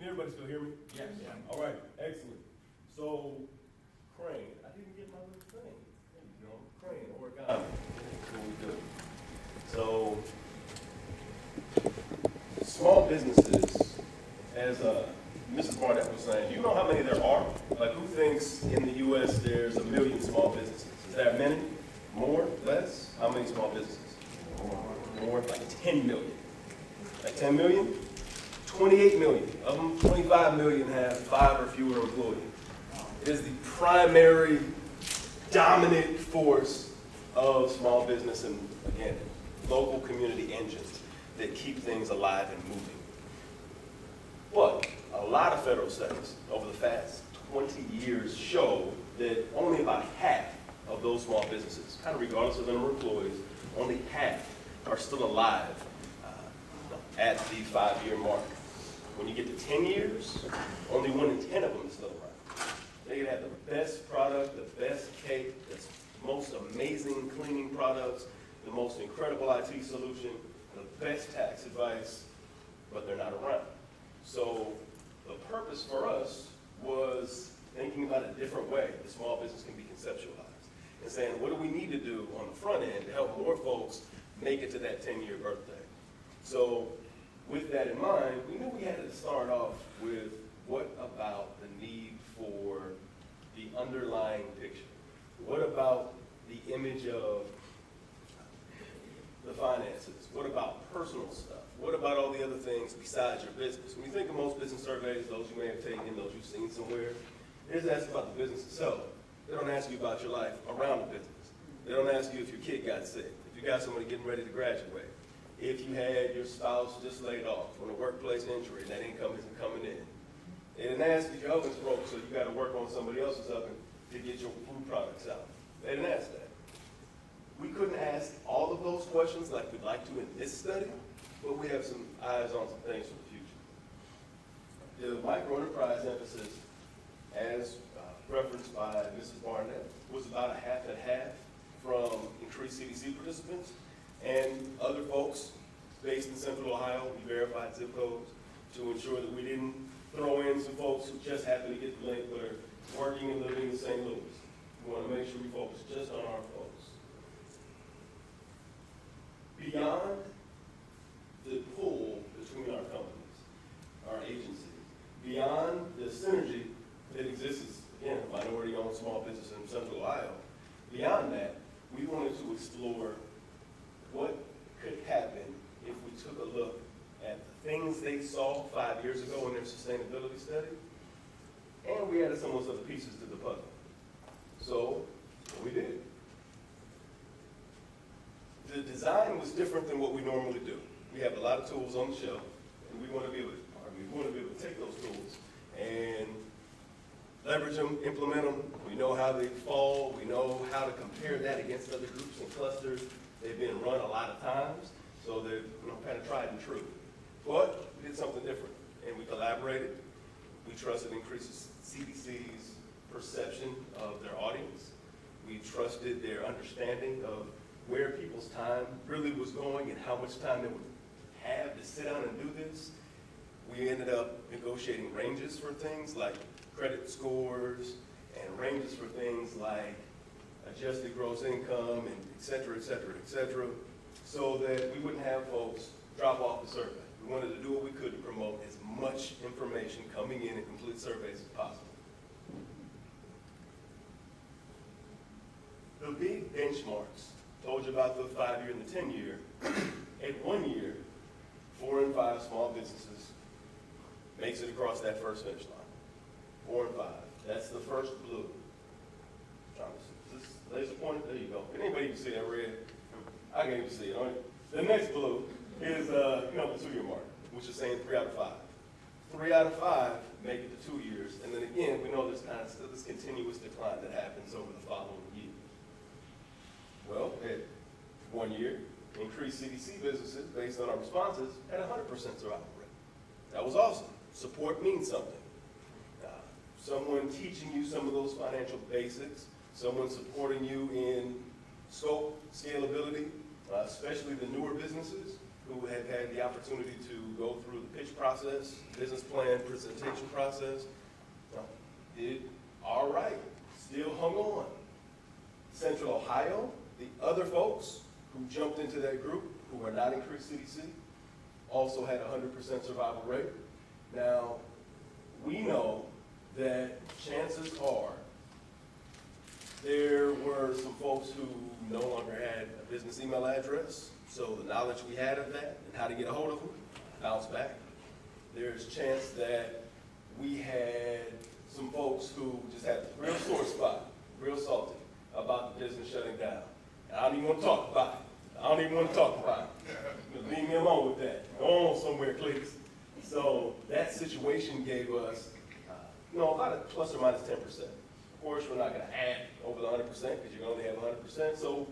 everybody still hear me? Yes. All right, excellent. So, Crane, I didn't get my little thing. There you go. Crane, origami. That's what we do. So, small businesses, as Mrs. Barnett was saying, you know how many there are? Like, who thinks in the U.S. there's 1 million small businesses? Is that many? More? Less? How many small businesses? More? Like 10 million. Like 10 million? 28 million. Of them, 25 million have 5 or fewer employees. It is the primary dominant force of small business and, again, local community engines that keep things alive and moving. But a lot of federal studies over the past 20 years show that only about half of those small businesses, kind of regardless of the number of employees, only half are still alive at the 5-year mark. When you get to 10 years, only 1 in 10 of them is still around. They could have the best product, the best cake, the most amazing cleaning products, the most incredible IT solution, the best tax advice, but they're not around. So the purpose for us was thinking about a different way the small business can be conceptualized and saying, what do we need to do on the front end to help more folks make it to that 10-year birthday? So with that in mind, we knew we had to start off with what about the need for the underlying picture? What about the image of the finances? What about personal stuff? What about all the other things besides your business? When you think of most business surveys, those you may have taken, those you've seen somewhere, they just ask about the business itself. They don't ask you about your life around the business. They don't ask you if your kid got sick, if you got somebody getting ready to graduate, if you had your spouse just laid off from a workplace injury and that income isn't coming in. They didn't ask if your oven's broke, so you got to work on somebody else's oven to get your food products out. They didn't ask that. We couldn't ask all of those questions like we'd like to in this study, but we have some eyes on some things for the future. The micro-enterprise emphasis, as referenced by Mrs. Barnett, was about a half and half from increased CDC participants and other folks based in Central Ohio. We verified zip codes to ensure that we didn't throw in some folks who just happen to get the link but are working and living in St. Louis. We want to make sure we focus just on our folks. Beyond the pull between our companies, our agencies, beyond the synergy that exists, again, minority-owned small business in Central Ohio, beyond that, we wanted to explore what could happen if we took a look at the things they saw 5 years ago in their sustainability study, and we added some of those other pieces to the puzzle. So, what we did. The design was different than what we normally do. We have a lot of tools on the shelf, and we want to be able to take those tools and leverage them, implement them. We know how they fall. We know how to compare that against other groups and clusters. They've been run a lot of times, so they're kind of tried and true. But we did something different, and we collaborated. We trusted increases CDC's perception of their audience. We trusted their understanding of where people's time really was going and how much time they would have to sit down and do this. We ended up negotiating ranges for things like credit scores and ranges for things like adjusted gross income and et cetera, so that we wouldn't have folks drop off the survey. We wanted to do what we could to promote as much information coming in complete surveys as possible. The big benchmarks, told you about the 5-year and the 10-year. At 1 year, 4 in 5 small businesses makes it across that first finish line. 4 in 5. That's the first blue. Is this laser pointed? There you go. Can anybody even see that red? I can't even see it. All right. The next blue is the 2-year mark, which is saying 3 out of 5. 3 out of 5 make it to 2 years, and then again, we know there's kind of still this continuous decline that happens over the following year. Well, at 1 year, increased CDC businesses based on our responses at 100% survival rate. That was awesome. Support means something. Someone teaching you some of those financial basics, someone supporting you in scope, scalability, especially the newer businesses, who have had the opportunity to go through the pitch process, business plan, presentation process, did all right, still hung on. Central Ohio, the other folks who jumped into that group, who are not in Creek CDC, also had a 100% survival rate. Now, we know that chances are there were some folks who no longer had a business email address, so the knowledge we had of that and how to get a hold of them bounced back. There's a chance that we had some folks who just had a real sore spot, real salty about the business shutting down. And I don't even want to talk about it. I don't even want to talk about it. Leave me alone with that. Go on somewhere, please. So that situation gave us, about a plus or minus 10%. Of course, we're not going to add over the 100% because you can only have 100%. So,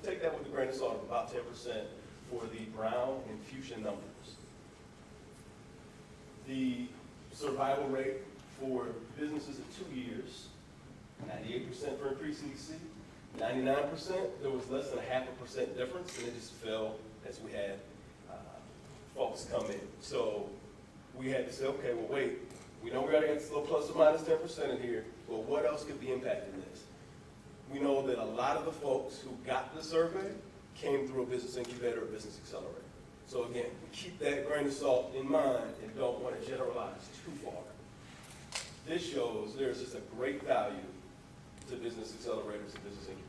take that with a grain of salt of about 10% for the Brown and Fuchsia numbers. The survival rate for businesses at 2 years, 98% for increased CDC, 99%, there was less than a 0.5% difference, and it just fell as we had folks come in. So we had to say, okay, well, wait, we know we got to get this little plus or minus 10% in here, but what else could be impacting this? We know that a lot of the folks who got the survey came through a business incubator or business accelerator. So again, we keep that grain of salt in mind and don't want to generalize too far. This shows there's just a great value to business accelerators and business incubators.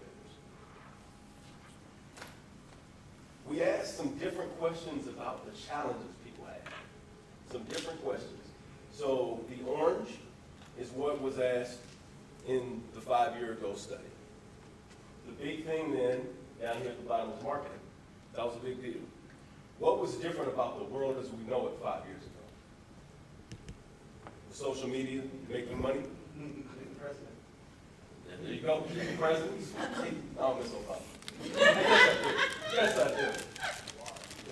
We asked some different questions about the challenges people had. Some different questions. So the orange is what was asked in the 5-year-ago study. The big thing then, down here at the bottom, was marketing. That was a big deal. What was different about the world as we know it 5 years ago? Social media, making money. There you go, presidents. I don't miss Obama. Yes, I do.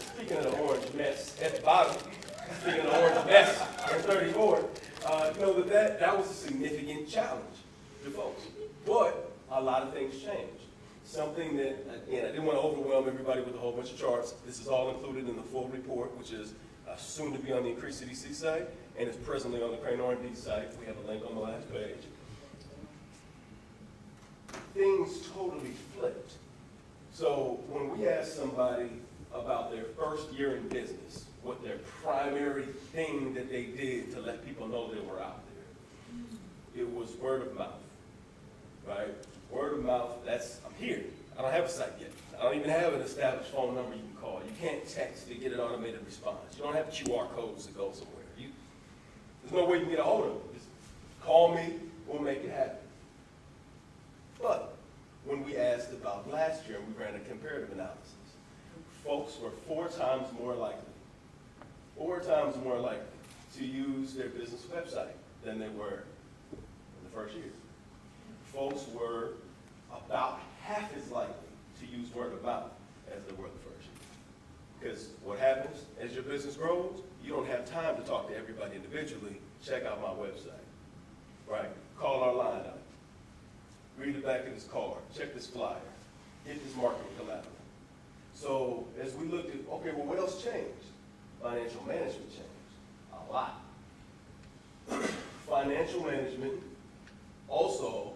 Speaking of the orange mess at the bottom, speaking of the orange mess in 34, that was a significant challenge to folks. But a lot of things changed. Something that, again, I didn't want to overwhelm everybody with a whole bunch of charts. This is all included in the full report, which is soon to be on the Increase CDC site, and is presently on the Crane R&D site. We have a link on the last page. Things totally flipped. So when we ask somebody about their first year in business, what their primary thing that they did to let people know they were out there, it was word of mouth, right? Word of mouth, I'm here. I don't have a site yet. I don't even have an established phone number you can call. You can't text to get an automated response. You don't have QR codes to go somewhere. There's no way you can get a hold of them. Just call me, we'll make it happen. But when we asked about last year, and we ran a comparative analysis, folks were 4 times more likely to use their business website than they were in the first year. Folks were about half as likely to use word of mouth as they were the first year. Because what happens as your business grows, you don't have time to talk to everybody individually. Check out my website, right? Call our line up. Read the back of this card. Check this flyer. Get this marketing collateral. So as we looked at, okay, well, what else changed? Financial management changed a lot. Financial management also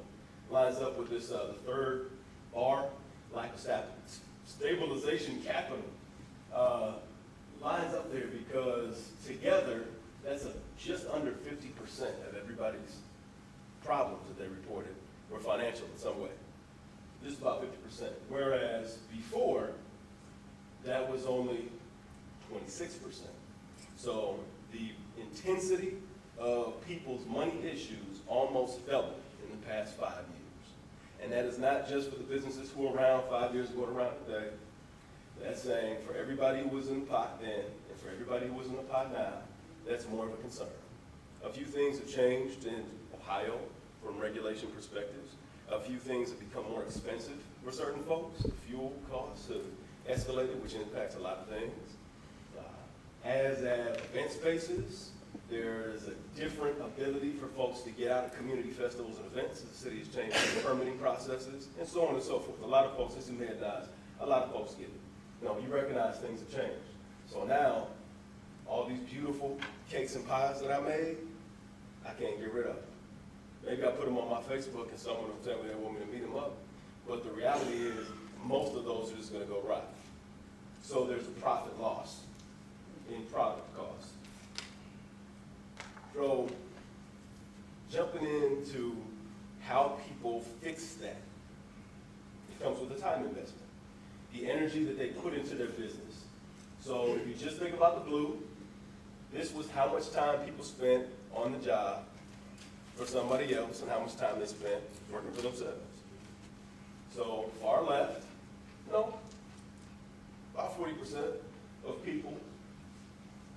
lines up with this the third bar, lack of stabilization capital, lines up there because together that's just under 50% of everybody's problems that they reported were financial in some way. This is about 50%. Whereas before, that was only 26%. So the intensity of people's money issues almost doubled in the past 5 years. And that is not just for the businesses who were around 5 years ago and around today. That's saying for everybody who was in the pot then and for everybody who was in the pot now, that's more of a concern. A few things have changed in Ohio from regulation perspectives. A few things have become more expensive for certain folks. The fuel costs have escalated, which impacts a lot of things. As at event spaces, there's a different ability for folks to get out of community festivals and events. The city has changed the permitting processes and so on and so forth. A lot of folks, this is head nods, a lot of folks get it. You recognize things have changed. So now, all these beautiful cakes and pies that I made, I can't get rid of them. Maybe I put them on my Facebook and someone will tell me they want me to meet them up. But the reality is, most of those are just gonna go right. So there's a profit loss in product cost. So jumping into how people fix that, it comes with a time investment. The energy that they put into their business. So if you just think about the blue, this was how much time people spent on the job for somebody else and how much time they spent working for themselves. So far left, no, about 40% of people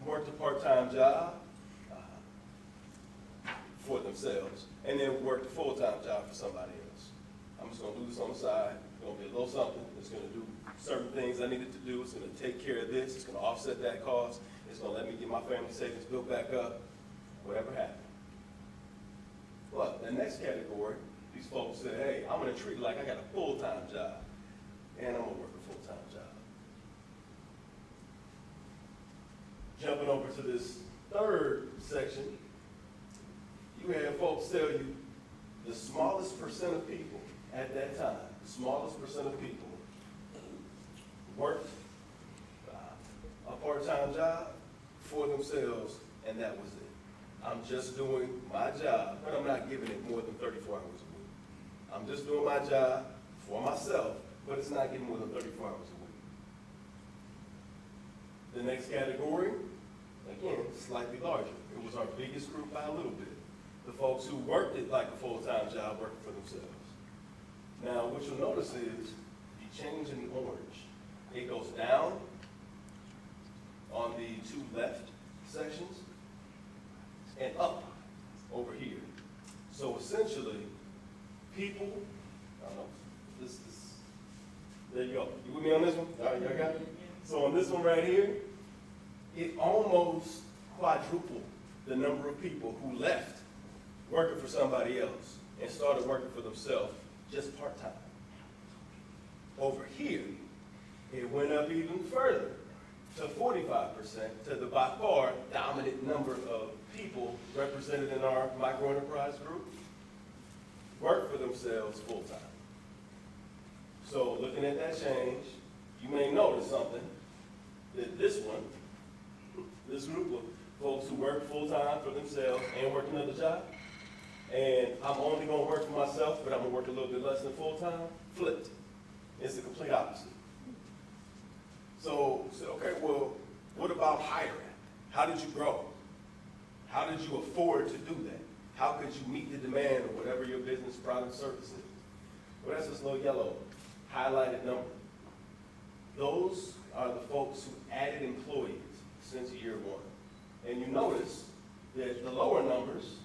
worked a part-time job for themselves and then worked a full-time job for somebody else. I'm just gonna do this on the side. It's gonna be a little something. It's gonna do certain things I needed to do. It's gonna take care of this. It's gonna offset that cost. It's gonna let me get my family savings built back up, whatever happened. But the next category, these folks say, hey, I'm gonna treat it like I got a full-time job and I'm gonna work a full-time job. Jumping over to this third section, you have folks tell you the smallest percent of people at that time, the smallest percent of people worked a part-time job for themselves, and that was it. I'm just doing my job, but I'm not giving it more than 34 hours a week. I'm just doing my job for myself, but it's not getting more than 34 hours a week. The next category, again, slightly larger. It was our biggest group by a little bit. The folks who worked it like a full-time job working for themselves. Now, what you'll notice is the change in the orange. It goes down on the two left sections and up over here. So essentially, people, I don't know, there you go. You with me on this one? All right, y'all got it? So on this one right here, it almost quadrupled the number of people who left working for somebody else and started working for themselves just part-time. Over here, it went up even further to 45%, to the by far dominant number of people represented in our microenterprise group work for themselves full-time. So looking at that change, you may notice something, that this one, this group of folks who work full-time for themselves and work another job, and I'm only gonna work for myself, but I'm gonna work a little bit less than full-time, flipped. It's the complete opposite. So, okay, well, what about hiring? How did you grow? How did you afford to do that? How could you meet the demand of whatever your business product service is? Well, that's this little yellow highlighted number. Those are the folks who added employees since year one. And you notice that the lower numbers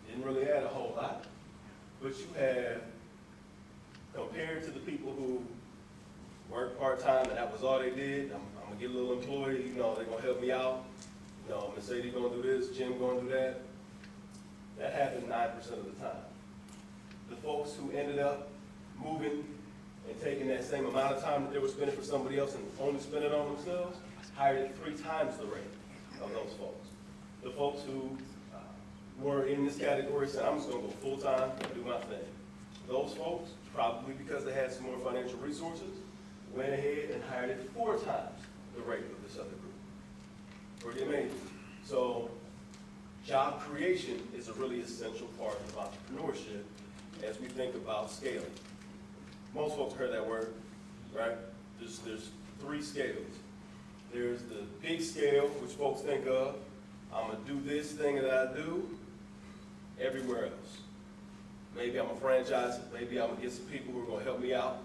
didn't really add a whole lot, but you have, compared to the people who work part-time and that was all they did, I'm gonna get a little employee, you know, they're gonna help me out. You know, Mercedes gonna do this, Jim gonna do that. That happened 9% of the time. The folks who ended up moving and taking that same amount of time that they were spending for somebody else and only spending it on themselves, hired at 3 times the rate of those folks. The folks who were in this category said, I'm just gonna go full-time and do my thing. Those folks, probably because they had some more financial resources, went ahead and hired at 4 times the rate of this other group. Pretty amazing. So job creation is a really essential part of entrepreneurship as we think about scaling. Most folks heard that word, right? There's 3 scales. There's the big scale, which folks think of. I'm gonna do this thing that I do everywhere else. Maybe I'm a franchise, maybe I'm gonna get some people who are gonna help me out,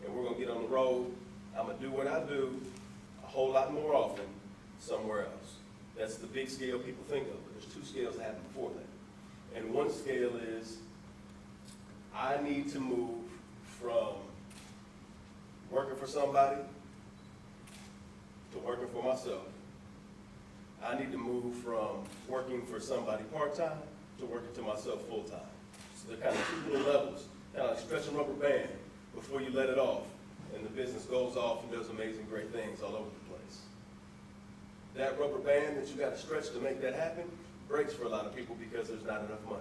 and we're gonna get on the road. I'm gonna do what I do a whole lot more often somewhere else. That's the big scale people think of, but there's 2 scales that happen before that. And one scale is, I need to move from working for somebody to working for myself. I need to move from working for somebody part-time to working to myself full-time. So they're kind of 2 little levels, kind of like stretching rubber band before you let it off. and the business goes off and does amazing, great things all over the place. That rubber band that you got to stretch to make that happen breaks for a lot of people because there's not enough money.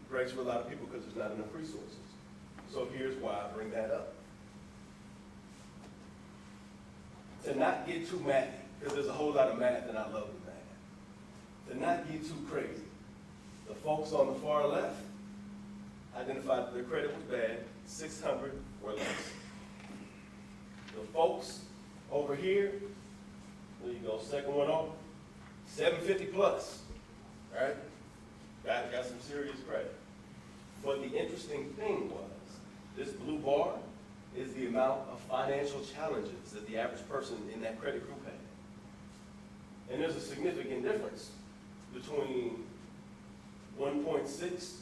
Breaks for a lot of people because there's not enough resources. So here's why I bring that up. To not get too mathy, because there's a whole lot of math and I love the math. To not get too crazy. The folks on the far left identified that their credit was bad, 600 or less. The folks over here, there you go, second one on, 750 plus, right? Got some serious credit. But the interesting thing was, this blue bar is the amount of financial challenges that the average person in that credit group had. And there's a significant difference between 1.6,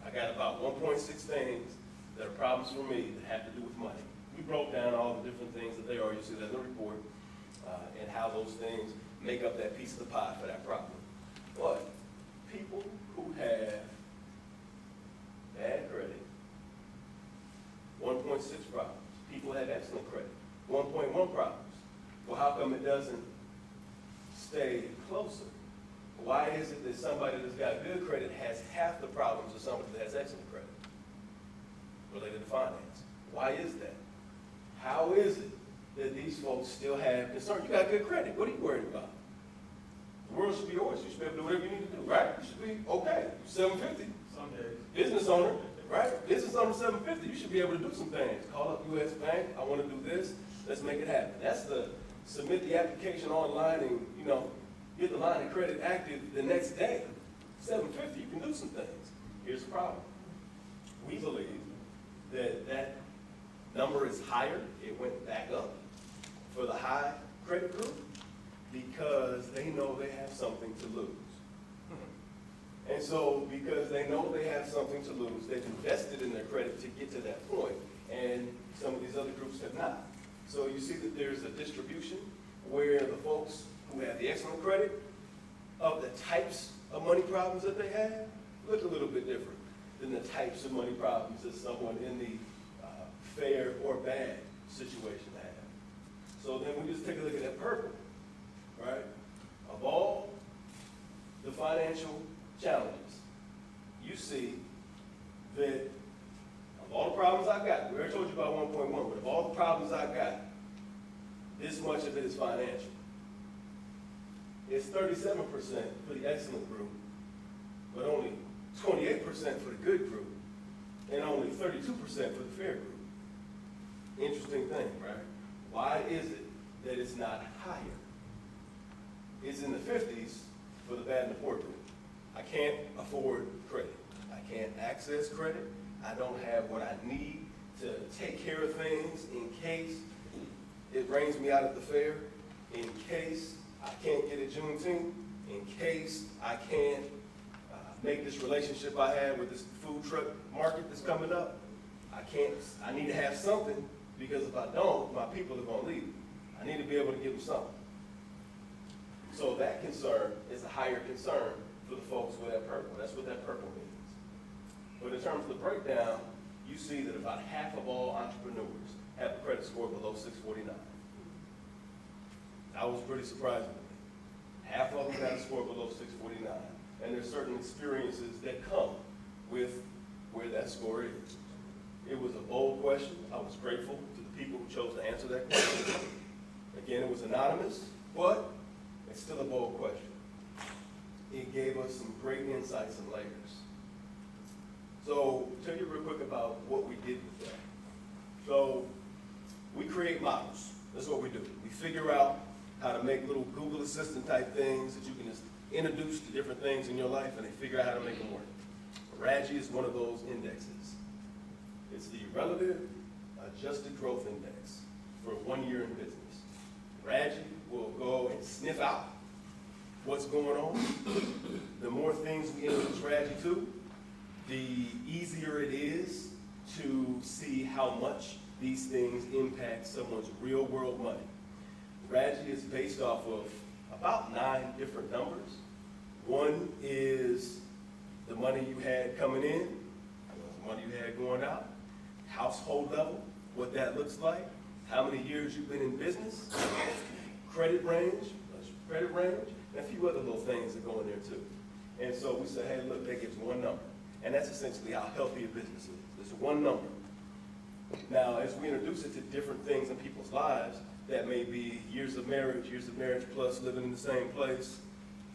I got about 1.6 things that are problems for me that have to do with money. We broke down all the different things that they are, you see that in the report, and how those things make up that piece of the pie for that problem. But people who have bad credit, 1.6 problems. People have excellent credit, 1.1 problems. Well, how come it doesn't stay closer? Why is it that somebody that's got good credit has half the problems of somebody that has excellent credit related to finance? Why is that? How is it that these folks still have concern? You got good credit. What are you worried about? The world should be yours. You should be able to do whatever you need to do, right? You should be okay. 750. Some days. Business owner, right? Business owner 750. You should be able to do some things. Call up U.S. Bank. I want to do this. Let's make it happen. That's the submit the application online and, get the line of credit active the next day. 750, you can do some things. Here's the problem. We believe that that number is higher. It went back up for the high credit group because they know they have something to lose. And so because they know they have something to lose, they've invested in their credit to get to that point, and some of these other groups have not. So you see that there's a distribution where the folks who have the excellent credit of the types of money problems that they have look a little bit different than the types of money problems that someone in the fair or bad situation have. So then we just take a look at that purple, right? Of all the financial challenges, you see that of all the problems I got, we already told you about 1.1, but of all the problems I got, this much of it is financial. It's 37% for the excellent group, but only 28% for the good group, and only 32% for the fair group. Interesting thing, right? Why is it that it's not higher? It's in the 50s for the bad and the poor group. I can't afford credit. I can't access credit. I don't have what I need to take care of things in case it rains me out at the fair, in case I can't get a Juneteenth, in case I can't make this relationship I have with this food truck market that's coming up. I need to have something, because if I don't, my people are going to leave. I need to be able to give them something. So that concern is a higher concern for the folks with that purple. That's what that purple means. But in terms of the breakdown, you see that about half of all entrepreneurs have a credit score below 649. That was pretty surprising to me. Half of them got a score below 649. And there's certain experiences that come with where that score is. It was a bold question. I was grateful to the people who chose to answer that question. Again, it was anonymous, but it's still a bold question. It gave us some great insights and layers. So, tell you real quick about what we did with that. So, we create models. That's what we do. We figure out how to make little Google Assistant type things that you can just introduce to different things in your life, and they figure out how to make them work. RADGI is one of those indexes. It's the Relative Adjusted Growth Index for 1 year in business. RADGI will go and sniff out what's going on. The more things we introduce RADGI to, the easier it is to see how much these things impact someone's real world money. RADGI is based off of about 9 different numbers. One is the money you had coming in, the money you had going out, household level, what that looks like, how many years you've been in business, credit range, and a few other little things that go in there too. And so we say, hey, look, that gives one number. And that's essentially how healthy a business is. It's one number. Now, as we introduce it to different things in people's lives, that may be years of marriage plus living in the same place,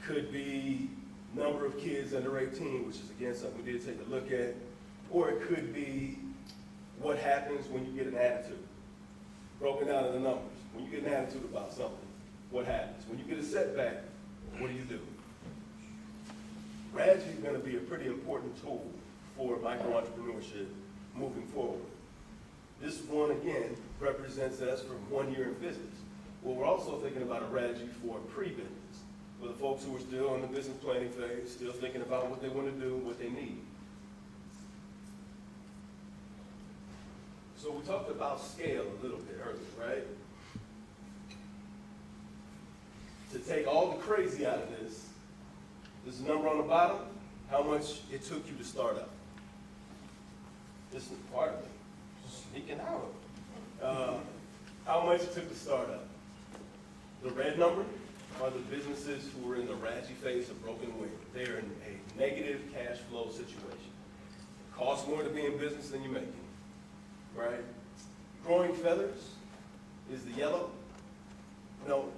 could be number of kids under 18, which is again something we did take a look at, or it could be what happens when you get an attitude, broken down in the numbers. When you get an attitude about something, what happens? When you get a setback, what do? RADGI is going to be a pretty important tool for micro-entrepreneurship moving forward. This one, again, represents us from 1 year in business. Well, we're also thinking about a RADGI for pre-business, for the folks who are still in the business planning phase, still thinking about what they want to do, what they need. So we talked about scale a little bit earlier, right? To take all the crazy out of this is the number on the bottom, how much it took you to start up. This is part of it. Sneaking out. How much it took to start up. The red number are the businesses who are in the RADGI phase of broken wing. They're in a negative cash flow situation. It costs more to be in business than you're making, right? Growing feathers is the yellow. No,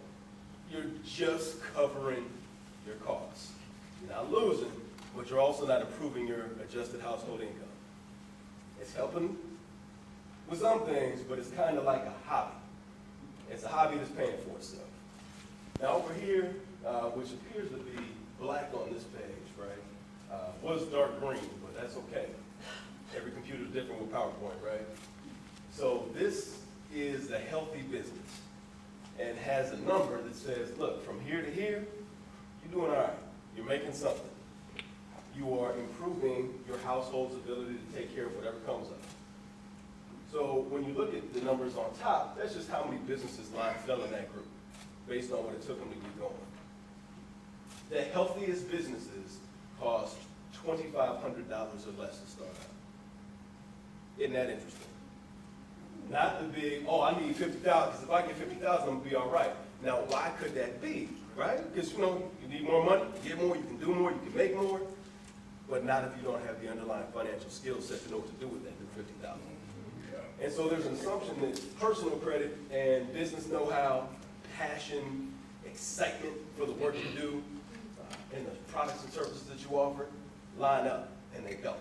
you're just covering your costs. You're not losing, but you're also not improving your adjusted household income. It's helping with some things, but it's kind of like a hobby. It's a hobby that's paying for itself. Now over here, which appears to be black on this page, right, was dark green, but that's okay. Every computer is different with PowerPoint, right? So this is a healthy business and has a number that says, look, from here to here, you're doing all right. You're making something. You are improving your household's ability to take care of whatever comes up. So when you look at the numbers on top, that's just how many businesses fell in that group, based on what it took them to get going. The healthiest businesses cost $2,500 or less to start out. Isn't that interesting? Not the big, oh, I need 50,000, because if I get 50,000, I'm gonna be all right. Now, why could that be, right? Because, you need more money, you get more, you can do more, you can make more, but not if you don't have the underlying financial skill set to know what to do with that new 50,000. And so there's an assumption that personal credit and business know-how, passion, excitement for the work you do, and the products and services that you offer line up, and they don't.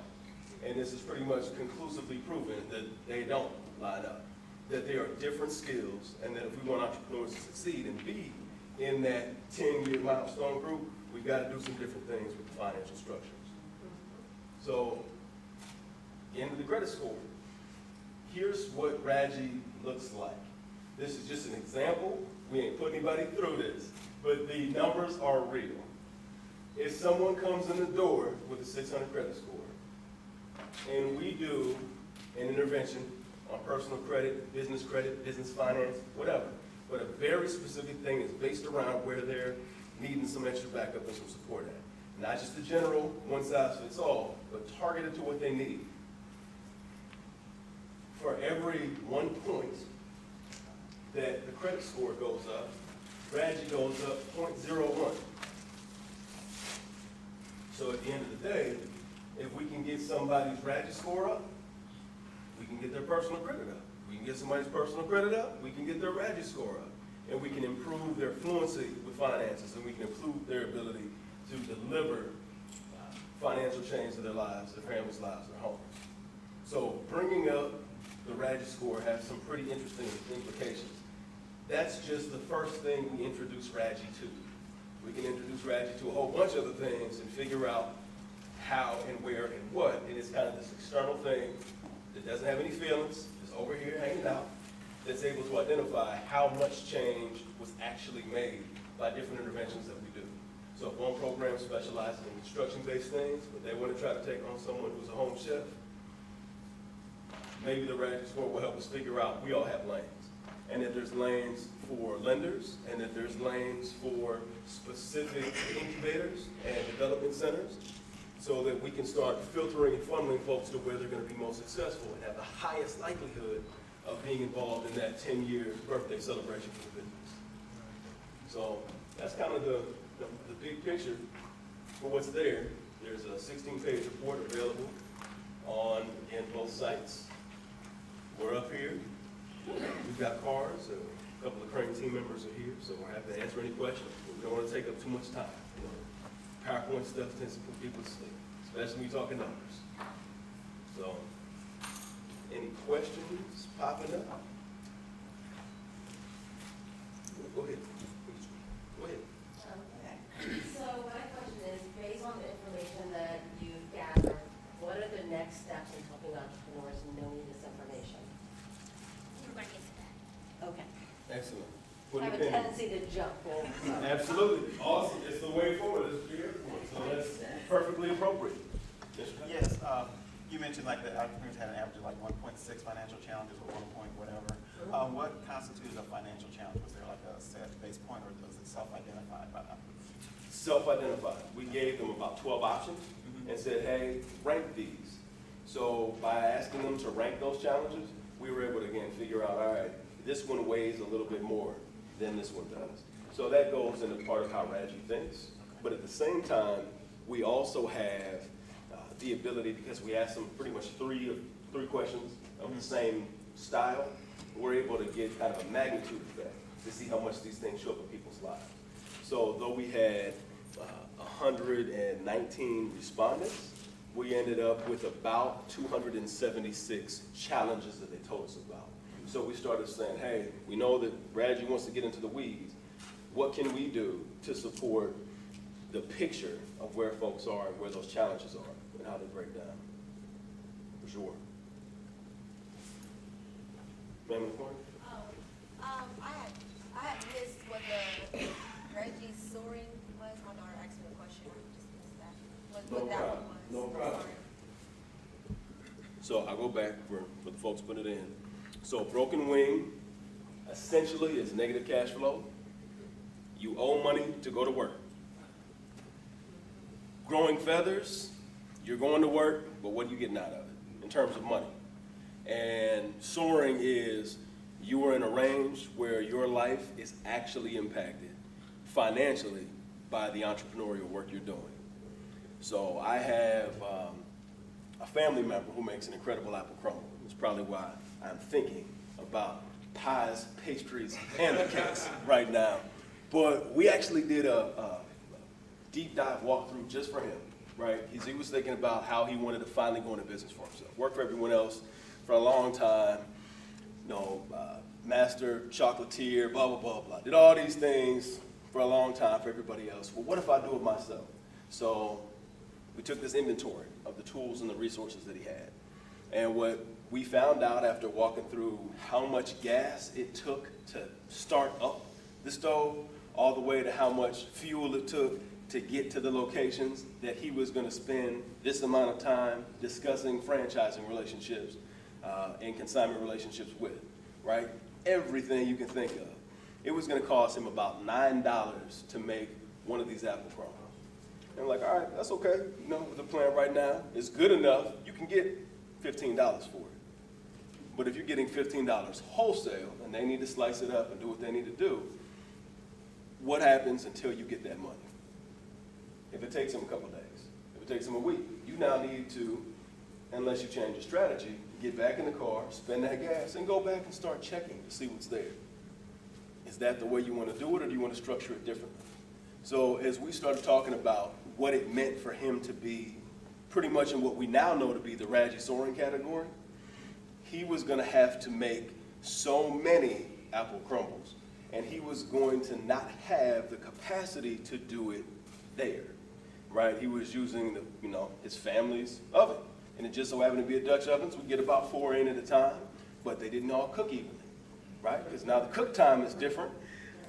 And this is pretty much conclusively proven that they don't line up, that there are different skills, and that if we want entrepreneurs to succeed and be in that 10-year milestone group, we've got to do some different things with the financial structures. So, into the credit score. Here's what RADGI looks like. This is just an example. We ain't put anybody through this, but the numbers are real. If someone comes in the door with a 600 credit score, and we do an intervention on personal credit, business finance, whatever, but a very specific thing is based around where they're needing some extra backup and some support at. Not just the general, one size fits all, but targeted to what they need. For every 1 point that the credit score goes up, RADGI goes up 0.01. So at the end of the day, if we can get somebody's RADGI score up, we can get their personal credit up. We can get somebody's personal credit up, we can get their RADGI score up. And we can improve their fluency with finances, and we can improve their ability to deliver financial change to their lives, their families' lives, their homes. So bringing up the RADGI score has some pretty interesting implications. That's just the first thing we introduce RADGI to. We can introduce RADGI to a whole bunch of other things and figure out how and where and what. And it's kind of this external thing that doesn't have any feelings, just over here hanging out, that's able to identify how much change was actually made by different interventions that we do. So if one program specializes in construction-based things, but they want to try to take on someone who's a home chef, maybe the RADGI score will help us figure out we all have lanes. And that there's lanes for lenders, and that there's lanes for specific incubators and development centers, so that we can start filtering and funneling folks to where they're going to be most successful and have the highest likelihood of being involved in that 10-year birthday celebration for the business. So that's kind of the big picture for what's there. There's a 16-page report available on, again, both sites. We're up here. We've got cars. A couple of Crane team members are here, so we're happy to answer any questions. We don't want to take up too much time. You know, PowerPoint stuff tends to put people to sleep, especially when you're talking numbers. So, any questions popping up? Go ahead. Go ahead. Okay. So my question is, based on the information that you've gathered, what are the next steps in helping entrepreneurs knowing this information? We're going to get to that. Okay. Excellent. I have a tendency to jump. Absolutely. Awesome. It's the way forward. It's the airport. So that's perfectly appropriate. Yes, you mentioned like the entrepreneurs had an average of like 1.6 financial challenges or 1 point whatever. What constituted a financial challenge? Was there like a set base point or was it self-identified by them? Self-identified. We gave them about 12 options and said, hey, rank these. So by asking them to rank those challenges, we were able to, again, figure out, all right, this one weighs a little bit more than this one does. So that goes into part of how Raji thinks. But at the same time, we also have the ability, because we asked them pretty much three questions of the same style, we're able to get kind of a magnitude effect to see how much these things show up in people's lives. So though we had 119 respondents, we ended up with about 276 challenges that they told us about. So we started saying, hey, we know that Raji wants to get into the weeds. What can we do to support the picture of where folks are and where those challenges are and how they break down? For sure. Ma'am in the corner? I had missed what the Reggie soaring was. My daughter asked me a question. I just missed that. What that one was. No problem. Sorry. So I'll go back for the folks putting it in. So Broken Wing essentially is negative cash flow. You owe money to go to work. Growing Feathers, you're going to work, but what are you getting out of it in terms of money? And Soaring is you are in a range where your life is actually impacted financially by the entrepreneurial work you're doing. So I have a family member who makes an incredible apple crumble. It's probably why I'm thinking about pies, pastries, and the cakes right now. But we actually did a deep dive walkthrough just for him, right? He was thinking about how he wanted to finally go into business for himself. Worked for everyone else for a long time, master chocolatier, blah, blah, blah, blah. Did all these things for a long time for everybody else. Well, what if I do it myself? So we took this inventory of the tools and the resources that he had. And what we found out after walking through how much gas it took to start up the stove, all the way to how much fuel it took to get to the locations that he was going to spend this amount of time discussing franchising relationships and consignment relationships with, right? Everything you can think of. It was going to cost him about $9 to make one of these apple crumbles. And I'm like, all right, that's okay. The plan right now is good enough. You can get $15 for it. But if you're getting $15 wholesale and they need to slice it up and do what they need to do, what happens until you get that money? If it takes them a couple days, if it takes them a week, you now need to, unless you change your strategy, get back in the car, spend that gas, and go back and start checking to see what's there. Is that the way you want to do it, or do you want to structure it differently? So as we started talking about what it meant for him to be pretty much in what we now know to be the Raji Soaring category, he was going to have to make so many apple crumbles, and he was going to not have the capacity to do it there, right? He was using his family's oven, and it just so happened to be a Dutch oven, so we get about 4 in at a time, but they didn't all cook evenly, right? Because now the cook time is different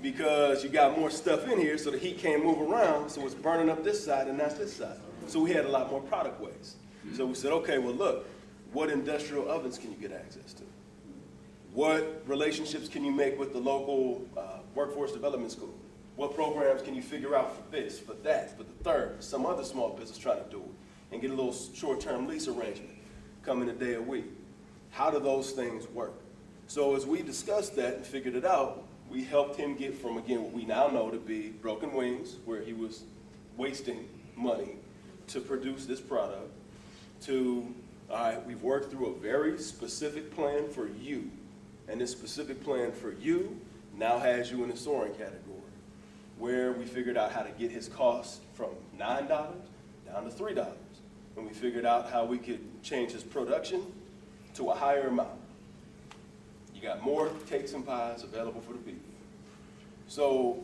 because you got more stuff in here so the heat can't move around, so it's burning up this side and not this side. So we had a lot more product waste. So we said, okay, well look, what industrial ovens can you get access to? What relationships can you make with the local workforce development school? What programs can you figure out for this, for that, for the third, some other small business trying to do it, and get a little short-term lease arrangement, come in a day a week? How do those things work? So as we discussed that and figured it out, we helped him get from, again, what we now know to be broken wings, where he was wasting money to produce this product, to, all right, we've worked through a very specific plan for you. And this specific plan for you now has you in the soaring category, where we figured out how to get his cost from $9 down to $3. And we figured out how we could change his production to a higher amount. You got more cakes and pies available for the people. So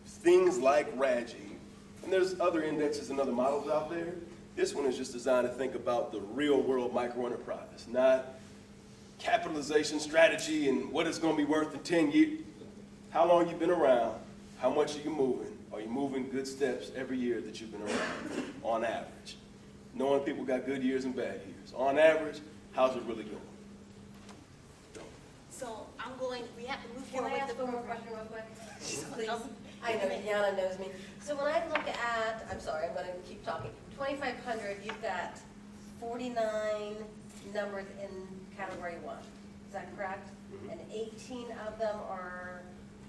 things like RAGI, and there's other indexes and other models out there. This one is just designed to think about the real world micro enterprise, not capitalization strategy and what it's going to be worth in 10 years. How long you've been around, how much are you moving? Are you moving good steps every year that you've been around, on average? Knowing people got good years and bad years. On average, how's it really going? So we have to move Can forward I with ask the one more program. question real quick? Please. I know, Yana knows me. So when I look at, I'm sorry, I'm gonna keep talking. 2,500, you've got 49 numbers in category 1. Is that correct? Mhm. And 18 of them are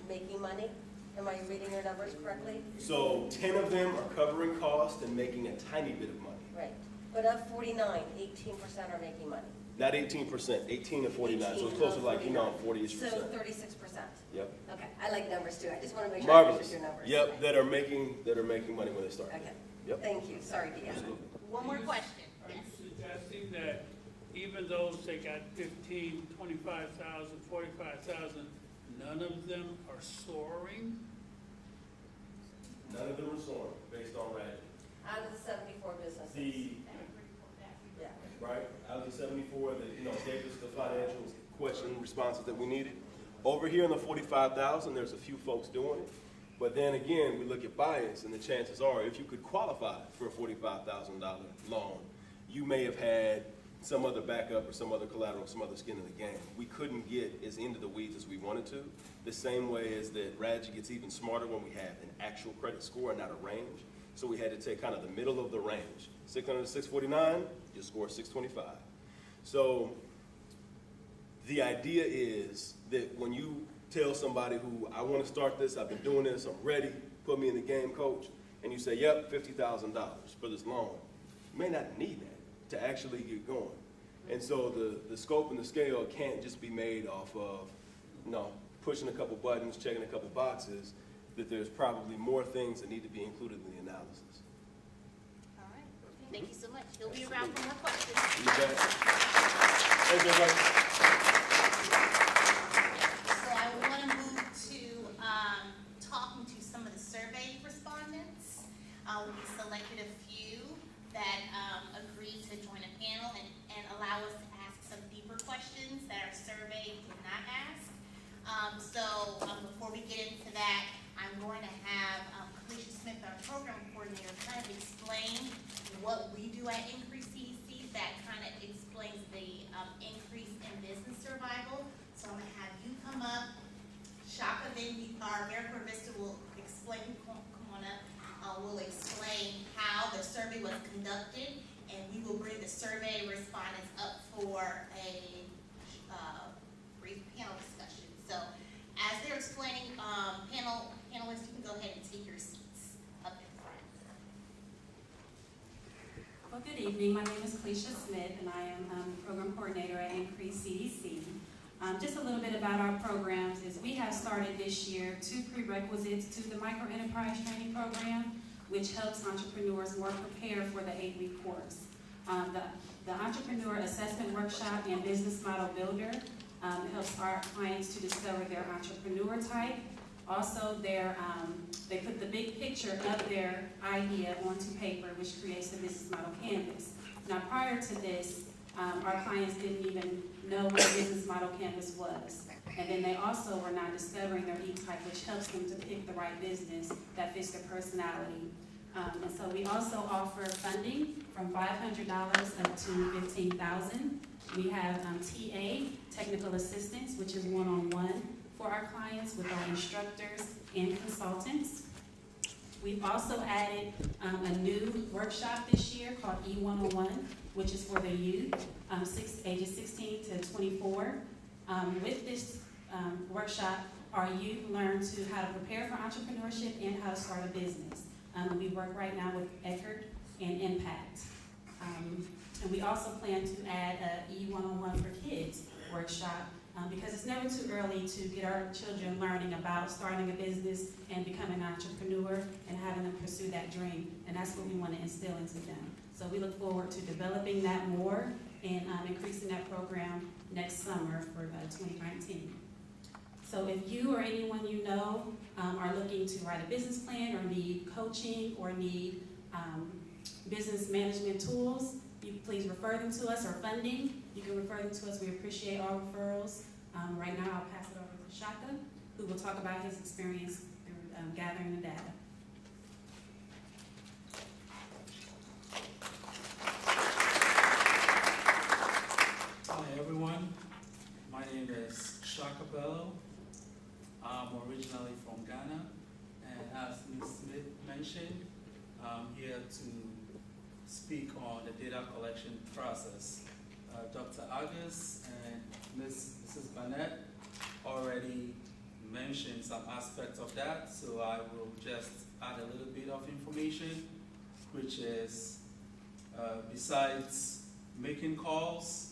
making money? Am I reading your numbers correctly? So 10 of them are covering cost and making a tiny bit of money. Right. But of 49, 18% are making money. Not 18%, 18 to 49, so it's closer to like, 40-ish So percent. 36%. Yep. Okay, I like numbers too. I just want to make sure I Marvelous. understood your numbers. Yep, that are making money when they start. Okay. Yep. Thank you. Sorry, Deanna. Absolutely. One more question. Are Yes. you suggesting that even those that got 15, 25,000, 45,000, none of them are soaring? None of them are soaring based on RAGI. Out of the 74 businesses. Yeah. Right, out of the 74 that, gave us the financial question responses that we needed. Over here in the 45,000, there's a few folks doing it. But then again, we look at bias, and the chances are, if you could qualify for a $45,000 loan, you may have had some other backup or some other collateral, some other skin in the game. We couldn't get as into the weeds as we wanted to. The same way as that RAGI gets even smarter when we have an actual credit score and not a range. So we had to take kind of the middle of the range. 600 to 649, you score 625. So the idea is that when you tell somebody who, I want to start this, I've been doing this, I'm ready, put me in the game, coach, and you say, yep, $50,000 for this loan, you may not need that to actually get going. And so the scope and the scale can't just be made off of, pushing a couple buttons, checking a couple boxes, that there's probably more things that need to be included in the analysis. All right. Thank you so much. He'll be around for more questions. You bet. Thanks, everybody. So I want to move to talking to some of the survey respondents. We selected a few that agreed to join a panel and allow us to ask some deeper questions that our survey did not ask. Before we get into that, I'm going to have Kalisha Smith, our program coordinator, kind of explain what we do at Increase CEC. That kind of explains the increase in business survival. So I'm going to have you come up. Shaka, then our AmeriCorps Vista will explain, come on up, will explain how the survey was conducted, and we will bring the survey respondents up for a brief panel discussion. So as they're explaining, panelists, you can go ahead and take your seats up in front. Well, good evening. My name is Kalisha Smith, and I am program coordinator at Increase CEC. Just a little bit about our programs is we have started this year 2 prerequisites to the Micro Enterprise Training Program, which helps entrepreneurs more prepare for the 8-week course. The Entrepreneur Assessment Workshop and Business Model Builder helps our clients to discover their entrepreneur type. Also, they put the big picture of their idea onto paper, which creates the business model canvas. Now, prior to this, our clients didn't even know what a business model canvas was. And then they also were not discovering their E-type, which helps them to pick the right business that fits their personality. And so we also offer funding from $500 up to $15,000. We have TA, technical assistance, which is one-on-one for our clients with our instructors and consultants. We've also added a new workshop this year called E101, which is for the youth, ages 16 to 24. With this workshop, our youth learn to how to prepare for entrepreneurship and how to start a business. We work right now with Eckerd and Impact. And we also plan to add a E101 for Kids workshop because it's never too early to get our children learning about starting a business and becoming an entrepreneur and having them pursue that dream. And that's what we want to instill into them. So we look forward to developing that more and increasing that program next summer for 2019. So if you or anyone you know are looking to write a business plan or need coaching or need business management tools, you please refer them to us, or funding. You can refer them to us. We appreciate all referrals. Right now, I'll pass it over to Shaka, who will talk about his experience through gathering the data. Hi everyone, my name is Shaka Bello. I'm originally from Ghana, and as Ms. Smith mentioned, I'm here to speak on the data collection process. Dr. Agus and Mrs. Barnett already mentioned some aspects of that, so I will just add a little bit of information, which is besides making calls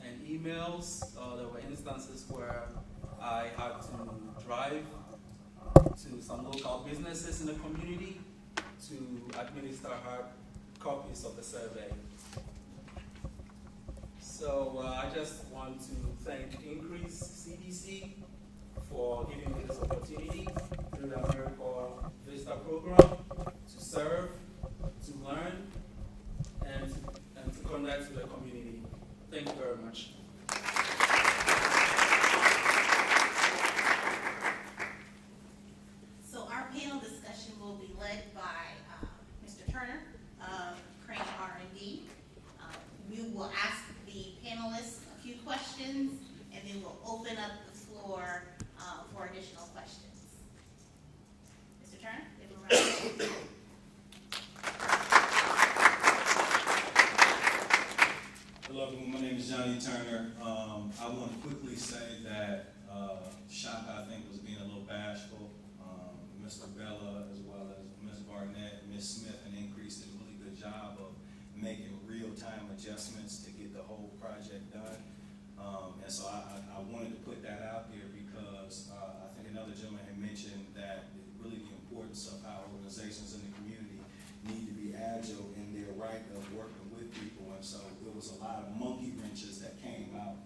and emails, there were instances where I had to drive to some local businesses in the community to administer hard copies of the survey. So I just want to thank Increase CDC for giving me this opportunity through the AmeriCorps Vista program to serve, to learn, and to connect with the community. Thank you very much. So our panel discussion will be led by Mr. Turner of Crane R&D. We will ask the panelists a few questions, and then we'll open up the floor for additional questions. Mr. Turner, if we're ready. Hello, everyone. My name is Johnny Turner. I want to quickly say that Shaka, I think, was being a little bashful. Mr. Bella, as well as Ms. Barnett, Ms. Smith, and Increase did a really good job of making real-time adjustments to get the whole project done. And so I wanted to put that out there because I think another gentleman had mentioned that really the importance of how organizations in the community need to be agile in their right of working with people. And so there was a lot of monkey wrenches that came out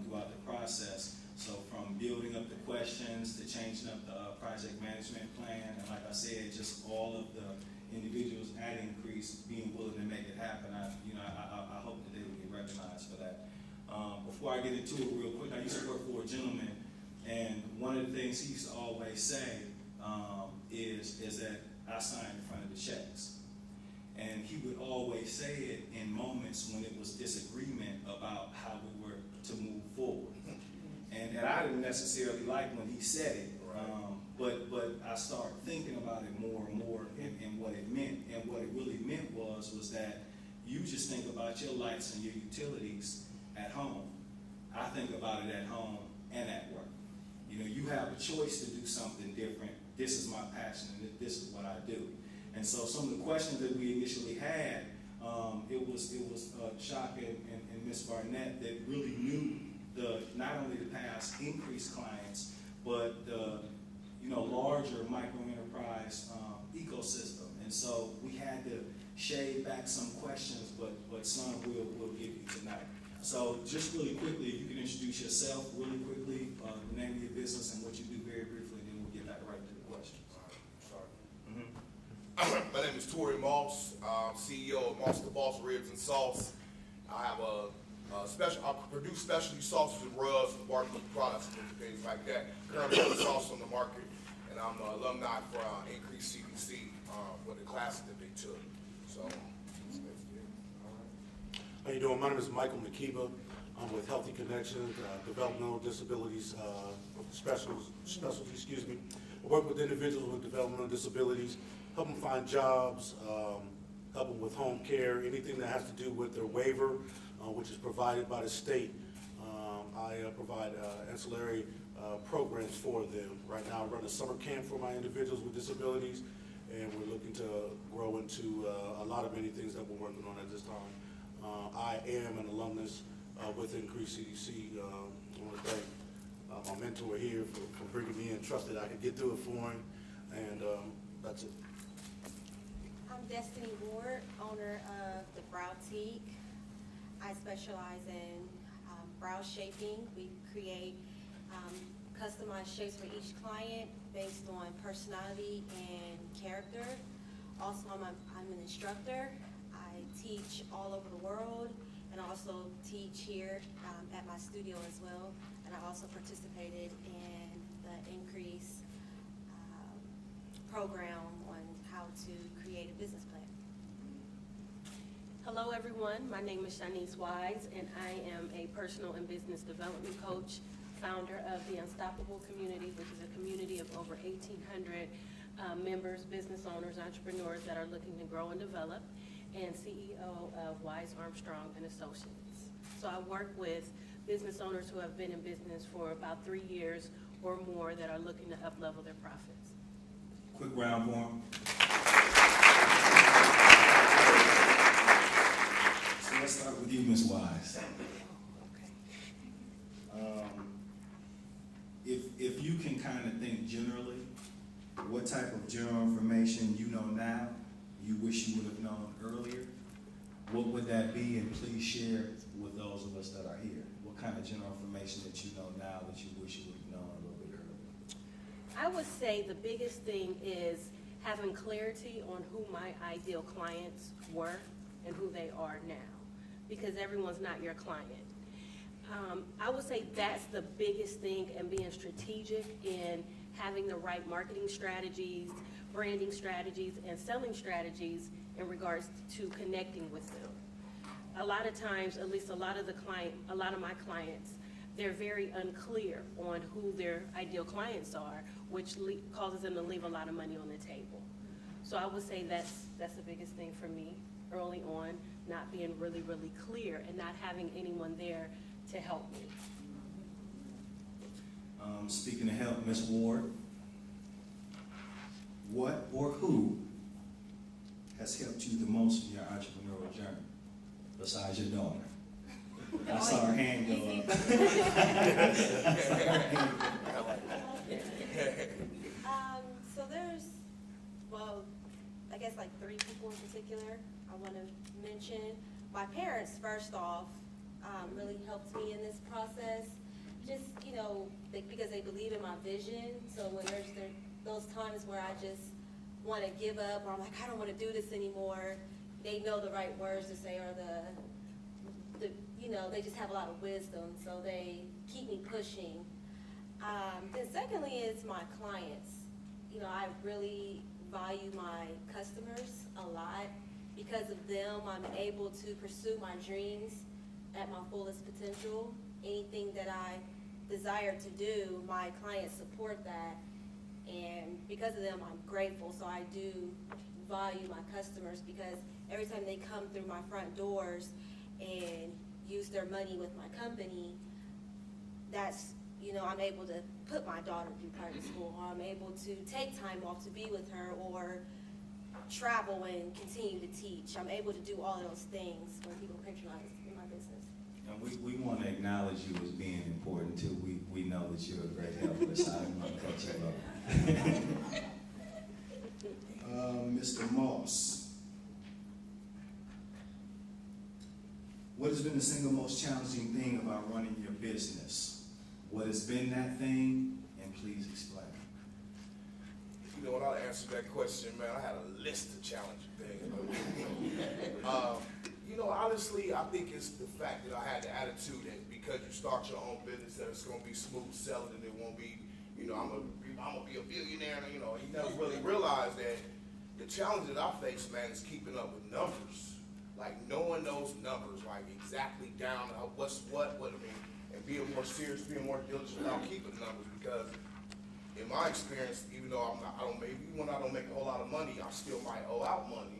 throughout the process. So from building up the questions to changing up the project management plan, and like I said, just all of the individuals at Increase being willing to make it happen. I hope that they will get recognized for that. Before I get into it real quick, I used to work for a gentleman, and one of the things he used to always say is that I signed in front of the checks. And he would always say it in moments when it was disagreement about how we were to move forward. And I didn't necessarily like when he said it, but I started thinking about it more and more and what it meant. And what it really meant was that you just think about your lights and your utilities at home. I think about it at home and at work. You know, you have a choice to do something different. This is my passion, and this is what I do. And so some of the questions that we initially had, it was Shaka and Ms. Barnett that really knew not only the past Increase clients, but the larger micro enterprise ecosystem. And so we had to shave back some questions, but some we'll give you tonight. So just really quickly, if you can introduce yourself really quickly, the name of your business and what you do very briefly, and then we'll get back right to the questions. My name is Tori Moss, CEO of Moss the Boss Ribs and Sauce. I have I produce specialty sauces and rubs and barbecue products and things like that. Currently have a sauce on the market, and I'm an alumni for Increase CDC with the classes that they took. So, that's it. All right. How you doing? My name is Michael McKeeba. I'm with Healthy Connections, developmental disabilities specialty, excuse me. I work with individuals with developmental disabilities, help them find jobs, help them with home care, anything that has to do with their waiver, which is provided by the state. I provide ancillary programs for them. Right now, I run a summer camp for my individuals with disabilities, and we're looking to grow into a lot of many things that we're working on at this time. I am an alumnus with Increase CDC. I want to thank my mentor here for bringing me in, trusted I could get through it for him, and that's it. I'm Destiny Ward, owner of the Browtique. I specialize in brow shaping. We create customized shapes for each client based on personality and character. Also, I'm an instructor. I teach all over the world, and I also teach here at my studio as well. And I also participated in the Increase program on how to create a business plan. Hello, everyone. My name is Shanice Wise, and I am a personal and business development coach, founder of the Unstoppable Community, which is a community of over 1,800 members, business owners, entrepreneurs that are looking to grow and develop, and CEO of Wise Armstrong and Associates. So I work with business owners who have been in business for about 3 years or more that are looking to up-level their profits. Quick round for him. So let's start with you, Ms. Wise. If you can kind of think generally, what type of general information you know now, you wish you would have known earlier, what would that be? And please share with those of us that are here. What kind of general information that you know now that you wish you would have known a little bit earlier? I would say the biggest thing is having clarity on who my ideal clients were and who they are now, because everyone's not your client. I would say that's the biggest thing, and being strategic in having the right marketing strategies, branding strategies, and selling strategies in regards to connecting with them. A lot of times, at least a lot of my clients, they're very unclear on who their ideal clients are, which causes them to leave a lot of money on the table. So I would say that's the biggest thing for me early on, not being really, really clear and not having anyone there to help me. Speaking of help, Ms. Ward, what or who has helped you the most in your entrepreneurial journey, besides your daughter? I saw her hand go up. So there's, well, I guess like 3 people in particular I want to mention. My parents, first off, really helped me in this process. Just, because they believe in my vision. So when there's those times where I just want to give up, or I'm like, I don't want to do this anymore, they know the right words to say, or they just have a lot of wisdom, so they keep me pushing. Then secondly is my clients. I really value my customers a lot. Because of them, I'm able to pursue my dreams at my fullest potential. Anything that I desire to do, my clients support that. And because of them, I'm grateful. So I do value my customers, because every time they come through my front doors and use their money with my company, that's, I'm able to put my daughter through private school, or I'm able to take time off to be with her, or travel and continue to teach. I'm able to do all those things when people patronize in my business. And we want to acknowledge you as being important too. We know that you're a great helper, so I didn't want to cut you off. Mr. Moss, what has been the single most challenging thing about running your business? What has been that thing, and please explain. When I answered that question, man, I had a list of challenging things. Honestly, I think it's the fact that I had the attitude that because you start your own business, that it's going to be smooth selling, and it won't be, I'm going to be a billionaire. And, he never really realized that the challenge that I face, man, is keeping up with numbers. Like knowing those numbers, like exactly down what's what I mean, and being more serious, being more diligent about keeping numbers, because in my experience, even though even when I don't make a whole lot of money, I still might owe out money.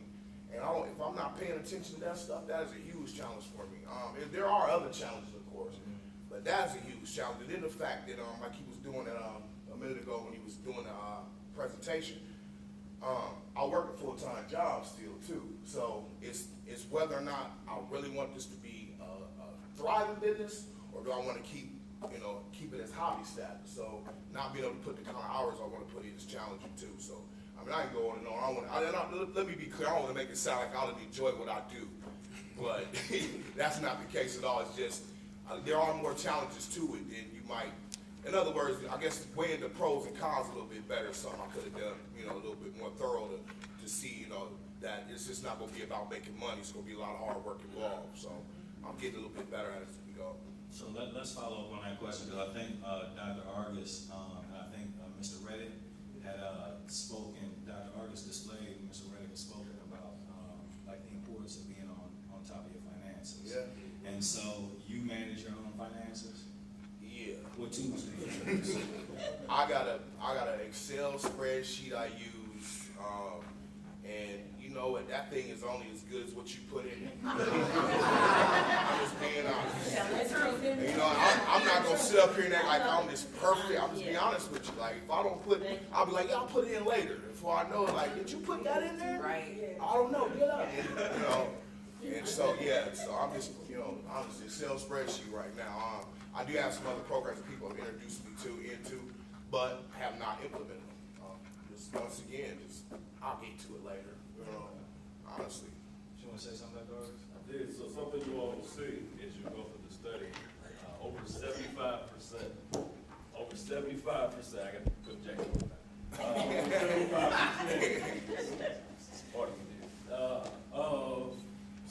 And if I'm not paying attention to that stuff, that is a huge challenge for me. There are other challenges, of course, but that's a huge challenge. And then the fact that, like he was doing it, a minute ago when he was doing the, presentation, I work a full-time job still too. So it's whether or not I really want this to be a thriving business, or do I want to keep it as hobby status. So not being able to put the kind of hours I want to put in is challenging too. So I mean, I can go on and on. Let me be clear. I don't want to make it sound like I don't enjoy what I do, but that's not the case at all. It's just there are more challenges to it than you might. In other words, I guess weighing the pros and cons a little bit better. Something I could have done, a little bit more thorough to see, that it's just not going to be about making money. It's going to be a lot of hard work involved. So I'm getting a little bit better at it as we go. So let's follow up on that question, because I think Dr. Argus, and I think Mr. Reddick had spoken, Dr. Argus displayed, Mr. Reddick has spoken about like the importance of being on top of your finances. Yeah. And so you manage your own finances? Yeah. What tools do you use? I got an Excel spreadsheet I use, and what, that thing is only as good as what you put in it. I'm just being honest. I'm not gonna sit up here and act like I'm this perfect. I'm just being honest with you. Like, if I don't put, I'll be like, yeah, I'll put it in later. Before I know it, like, did you put that in there? Right. I don't know. Get up. And so yeah, so I'm just, I'm just Excel spreadsheet right now. I do have some other programs that people have introduced me into, but have not implemented them. Just once again, I'll get to it later. Honestly. You want to say something, Dr. Argus? I did. So something you all will see as you go through the study, over 75%, I got to put Jack on that. 75% of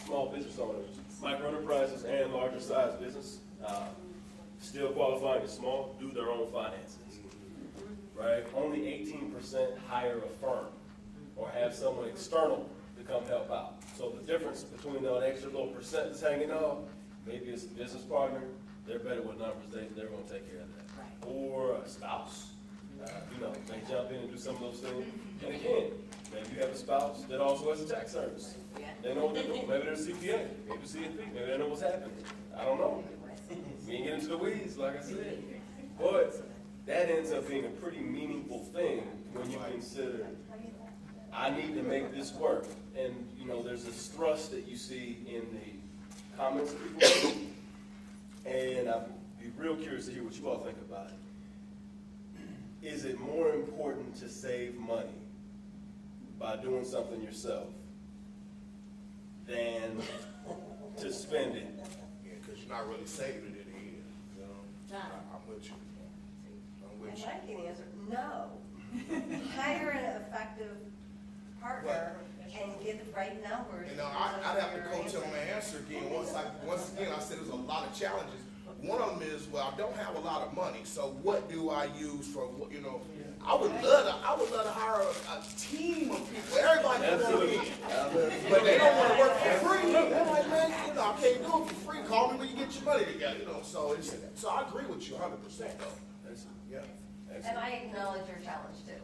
small business owners, micro enterprises and larger size business, still qualifying as small, do their own finances, right? Only 18% hire a firm or have someone external to come help out. So the difference between that extra little percent that's hanging on, maybe it's a business partner, they're better with numbers, they're gonna take care of that. Or a spouse, may jump in and do some of those things. And again, maybe you have a spouse that also has a tax service. They know what they're doing. Maybe they're a CPA, maybe CFP, maybe they know what's happening. I don't know. We ain't get into the weeds, like I said. But that ends up being a pretty meaningful thing when you consider, I need to make this work. And, there's this thrust that you see in the comments that people make. And I'd be real curious to hear what you all think about it. Is it more important to save money by doing something yourself than to spend it? Yeah, because you're not really saving it in the end. I'm with you. And I can answer, no. Hire an effective partner and get the right numbers. I'd have to coach on my answer again. Once again, I said there's a lot of challenges. One of them is, I don't have a lot of money, so what do I use for, I would love to hire a team of people. Everybody can work in. But they don't want to work for free. They're like, man, I can't do it for free. Call me when you get your money together, So I agree with you 100% though. Yeah. And I acknowledge your challenge too.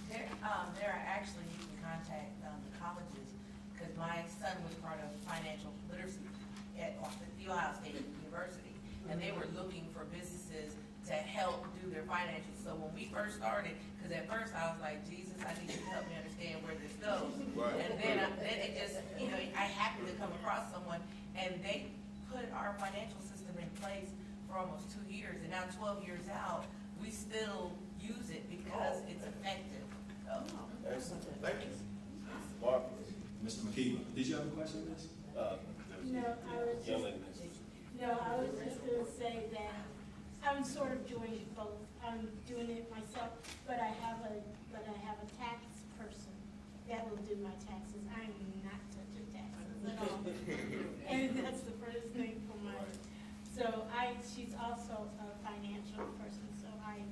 There are actually, you can contact the colleges, because my son was part of financial literacy at the Ohio State University, and they were looking for businesses to help do their financials. So when we first started, because at first I was like, Jesus, I need you to help me understand where this goes. Right. And then it just, I happened to come across someone, and they put our financial system in place for almost 2 years, and now 12 years out, we still use it because it's effective. Excellent. Thank you. Mark? Mr. McKeever, did you have a question, Miss? No, I was just gonna say that I'm sort of doing both. I'm doing it myself, but I have a tax person that will do my taxes. I'm not touching taxes at all. And that's the first thing for my, she's also a financial person, so I need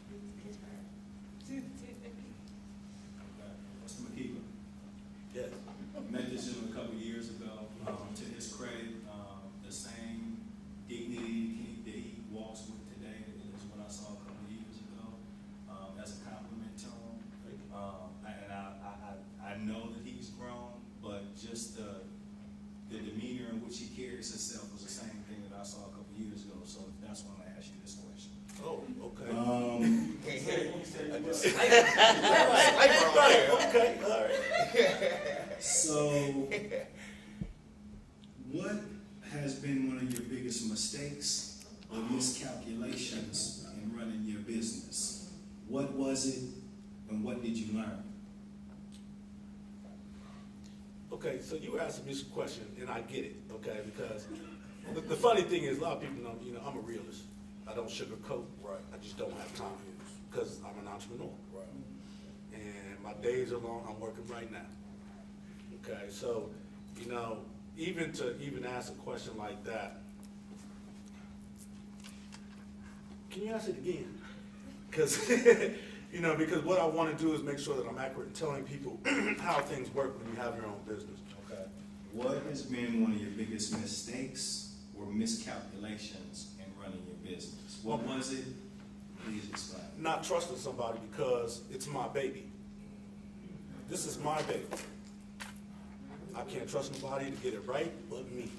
to get her to do it. Mr. McKeever? Yes. Met this gentleman a couple of years ago. To his credit, the same dignity that he walks with today is what I saw a couple of years ago. As a compliment to him. And I know that he's grown, but just the demeanor in which he carries himself was the same thing that I saw a couple of Okay, all right. So, what has been one of your biggest mistakes or miscalculations in running your business? What was it, and what did you learn? Okay, so you were asking me some question, and I get it, okay, because the funny thing is, a lot of people know, I'm a realist. I don't sugarcoat. Right. I just don't have time, because I'm an entrepreneur. Right. And my days are long, I'm working right now. Okay, so, even to ask a question like that, can you ask it again? Because, because what I want to do is make sure that I'm accurate in telling people how things work when you have your own business. Okay. What has been one of your biggest mistakes or miscalculations in running your business? What was it? Please explain. Not trusting somebody because it's my baby. This is my baby. I can't trust nobody to get it right but me.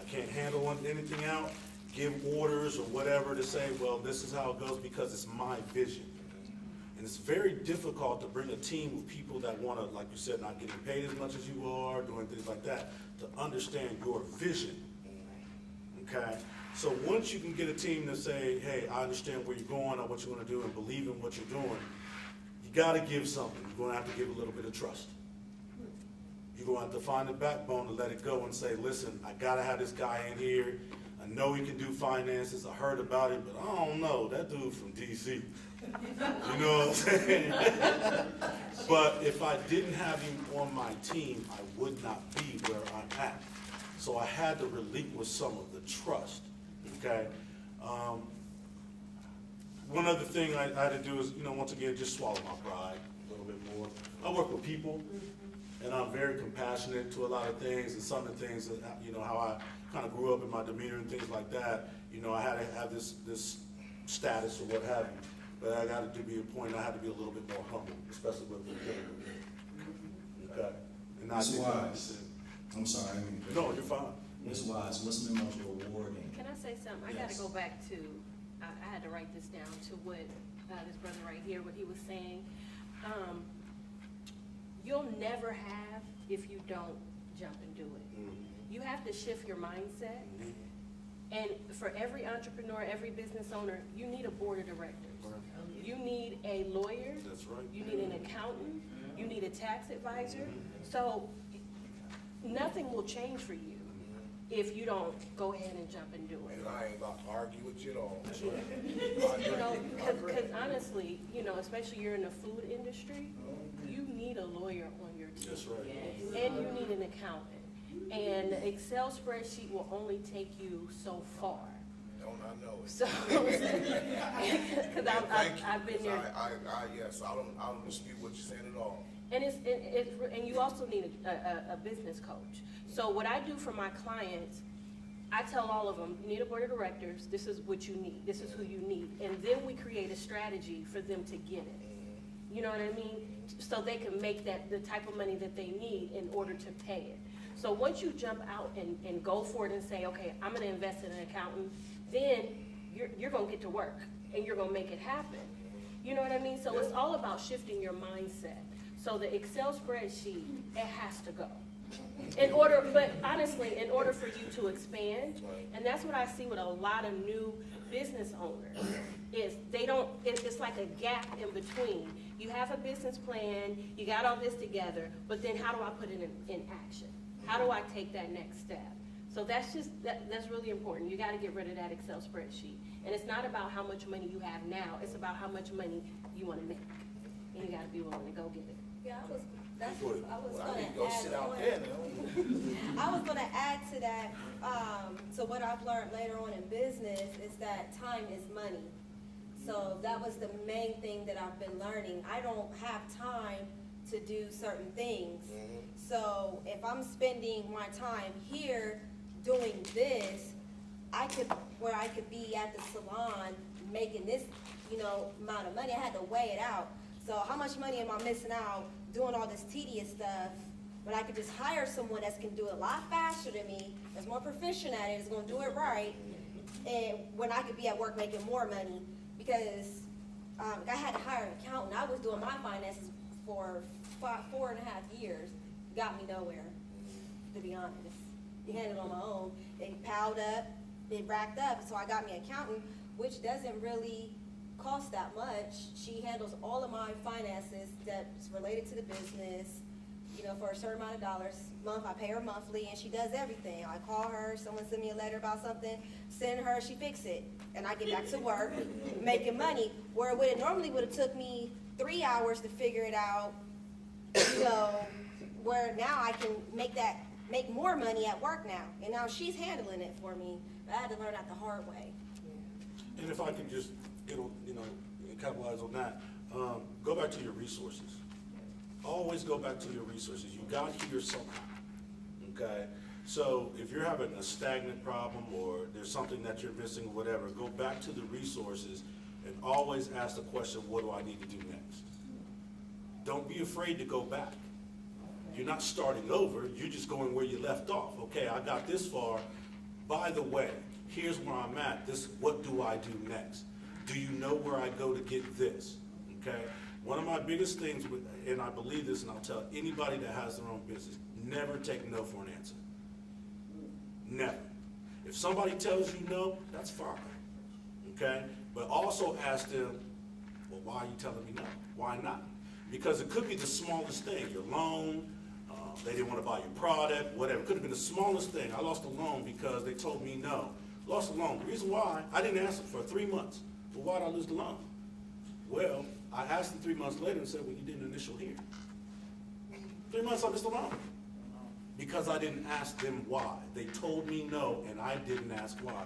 I can't handle anything out, give orders or whatever to say, well, this is how it goes because it's my vision. And it's very difficult to bring a team of people that want to, like you said, not getting paid as much as you are, doing things like that, to understand your vision. Okay? So once you can get a team to say, hey, I understand where you're going, what you want to do, and believe in what you're doing, you got to give something. You're going to have to give a little bit of trust. You're going to have to find the backbone to let it go and say, listen, I got to have this guy in here. I know he can do finances. I heard about it, but I don't know. That dude from D.C. You know what I'm saying? But if I didn't have him on my team, I would not be where I'm at. So I had to relinquish some of the trust. Okay? One other thing I had to do is, once again, just swallow my pride a little bit more. I work with people, and I'm very compassionate to a lot of things, and some of the things that, how I kind of grew up in my demeanor and things like that, I had to have this status or what have you. But I got to be a point, I had to be a little bit more humble, especially with the okay. And Ms. Wise, I'm sorry, I mean. No, you're fine. Ms. Wise, what's the most rewarding? Can I say something? I got to go back to, I had to write this down, to what this brother right here, what he was saying. You'll never have if you don't jump and do it. You have to shift your mindset. And for every entrepreneur, every business owner, you need a board of directors. You need a lawyer. That's right. You need an accountant. You need a tax advisor. So nothing will change for you if you don't go ahead and jump and do it. And I ain't about to argue with you at all. Because honestly, especially you're in the food industry, you need a lawyer on your team. That's right. And you need an accountant. And the Excel spreadsheet will only take you so far. Don't I know it? So, because I've been there. Yes, I don't dispute what you're saying at all. And and you also need a business coach. So what I do for my clients, I tell all of them, you need a board of directors, this is what you need, this is who you need. And then we create a strategy for them to get it. You know what I mean? So they can make the type of money that they need in order to pay it. So once you jump out and go for it and say, okay, I'm gonna invest in an accountant, then you're gonna get to work and you're gonna make it happen. You know what I mean? So it's all about shifting your mindset. So the Excel spreadsheet, it has to go. But honestly, in order for you to expand, and that's what I see with a lot of new business owners, is it's like a gap in between. You have a business plan, you got all this together, but then how do I put it in action? How do I take that next step? So that's really important. You gotta get rid of that Excel spreadsheet. And it's not about how much money you have now, it's about how much money you wanna make. And you gotta be willing to go get it. Yeah, I was I gonna need to go sit out there now. I was gonna add to that, so what I've learned later on in business is that time is money. So that was the main thing that I've been learning. I don't have time to do certain things. So if I'm spending my time here doing this, I could be at the salon making this, amount of money. I had to weigh it out. So how much money am I missing out doing all this tedious stuff when I could just hire someone that can do it a lot faster than me, that's more proficient at it, is gonna do it right, and when I could be at work making more money, because I had to hire an accountant. I was doing my finances for 4.5 years. Got me nowhere, to be honest. You handle it on my own. They piled up, they racked up, so I got me an accountant, which doesn't really cost that much. She handles all of my finances that's related to the business, you know, for a certain amount of dollars a month. I pay her monthly, and she does everything. I call her, someone send me a letter about something, send her, she fix it, and I get back to work making money. Where it normally would have took me 3 hours to figure it out, you know, where now I can make more money at work now, and now she's handling it for me. But I had to learn that the hard way. And if I can just, capitalize on that, go back to your resources. Always go back to your resources. You got here somehow, okay? So if you're having a stagnant problem or there's something that you're missing, whatever, go back to the resources and always ask the question, what do I need to do next? Don't be afraid to go back. You're not starting over, you're just going where you left off. Okay, I got this far. By the way, here's where I'm at. What do I do next? Do you know where I go to get this? Okay? One of my biggest things, and I believe this, and I'll tell anybody that has their own business, never take no for an answer. Never. If somebody tells you no, that's fine. Okay? But also ask them, well, why are you telling me no? Why not? Because it could be the smallest thing, your loan, they didn't want to buy your product, whatever. It could have been the smallest thing. I lost a loan because they told me no. Lost a loan. The reason why, I didn't ask them for 3 months. Well, why did I lose the loan? Well, I asked them 3 months later and said, well, you did an initial hearing. 3 months I missed the loan. Because I didn't ask them why. They told me no, and I didn't ask why.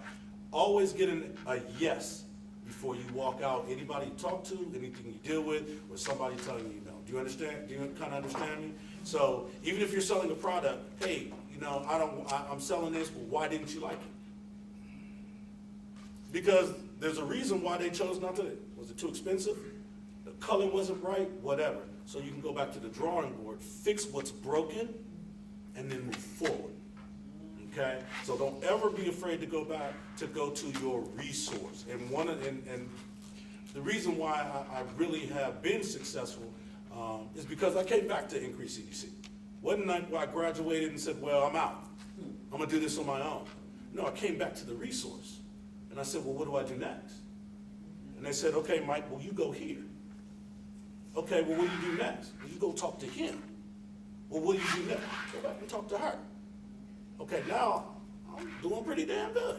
Always get a yes before you walk out. Anybody you talk to, anything you deal with, or somebody telling you no. Do you understand? Do you kind of understand me? So even if you're selling a product, hey, I'm selling this, well, why didn't you like it? Because there's a reason why they chose not to. Was it too expensive? The color wasn't right? Whatever. So you can go back to the drawing board, fix what's broken, and then move forward. Okay? So don't ever be afraid to go back to go to your resource. And the reason why I really have been successful is because I came back to Increase CDC. Wasn't like I graduated and said, well, I'm out. I'm going to do this on my own. No, I came back to the resource. And I said, well, what do I do next? And they said, okay, Mike, well, you go here. Okay, well, what do you do next? Well, you go talk to him. Well, what do you do next? Go back and talk to her. Okay, now I'm doing pretty damn good.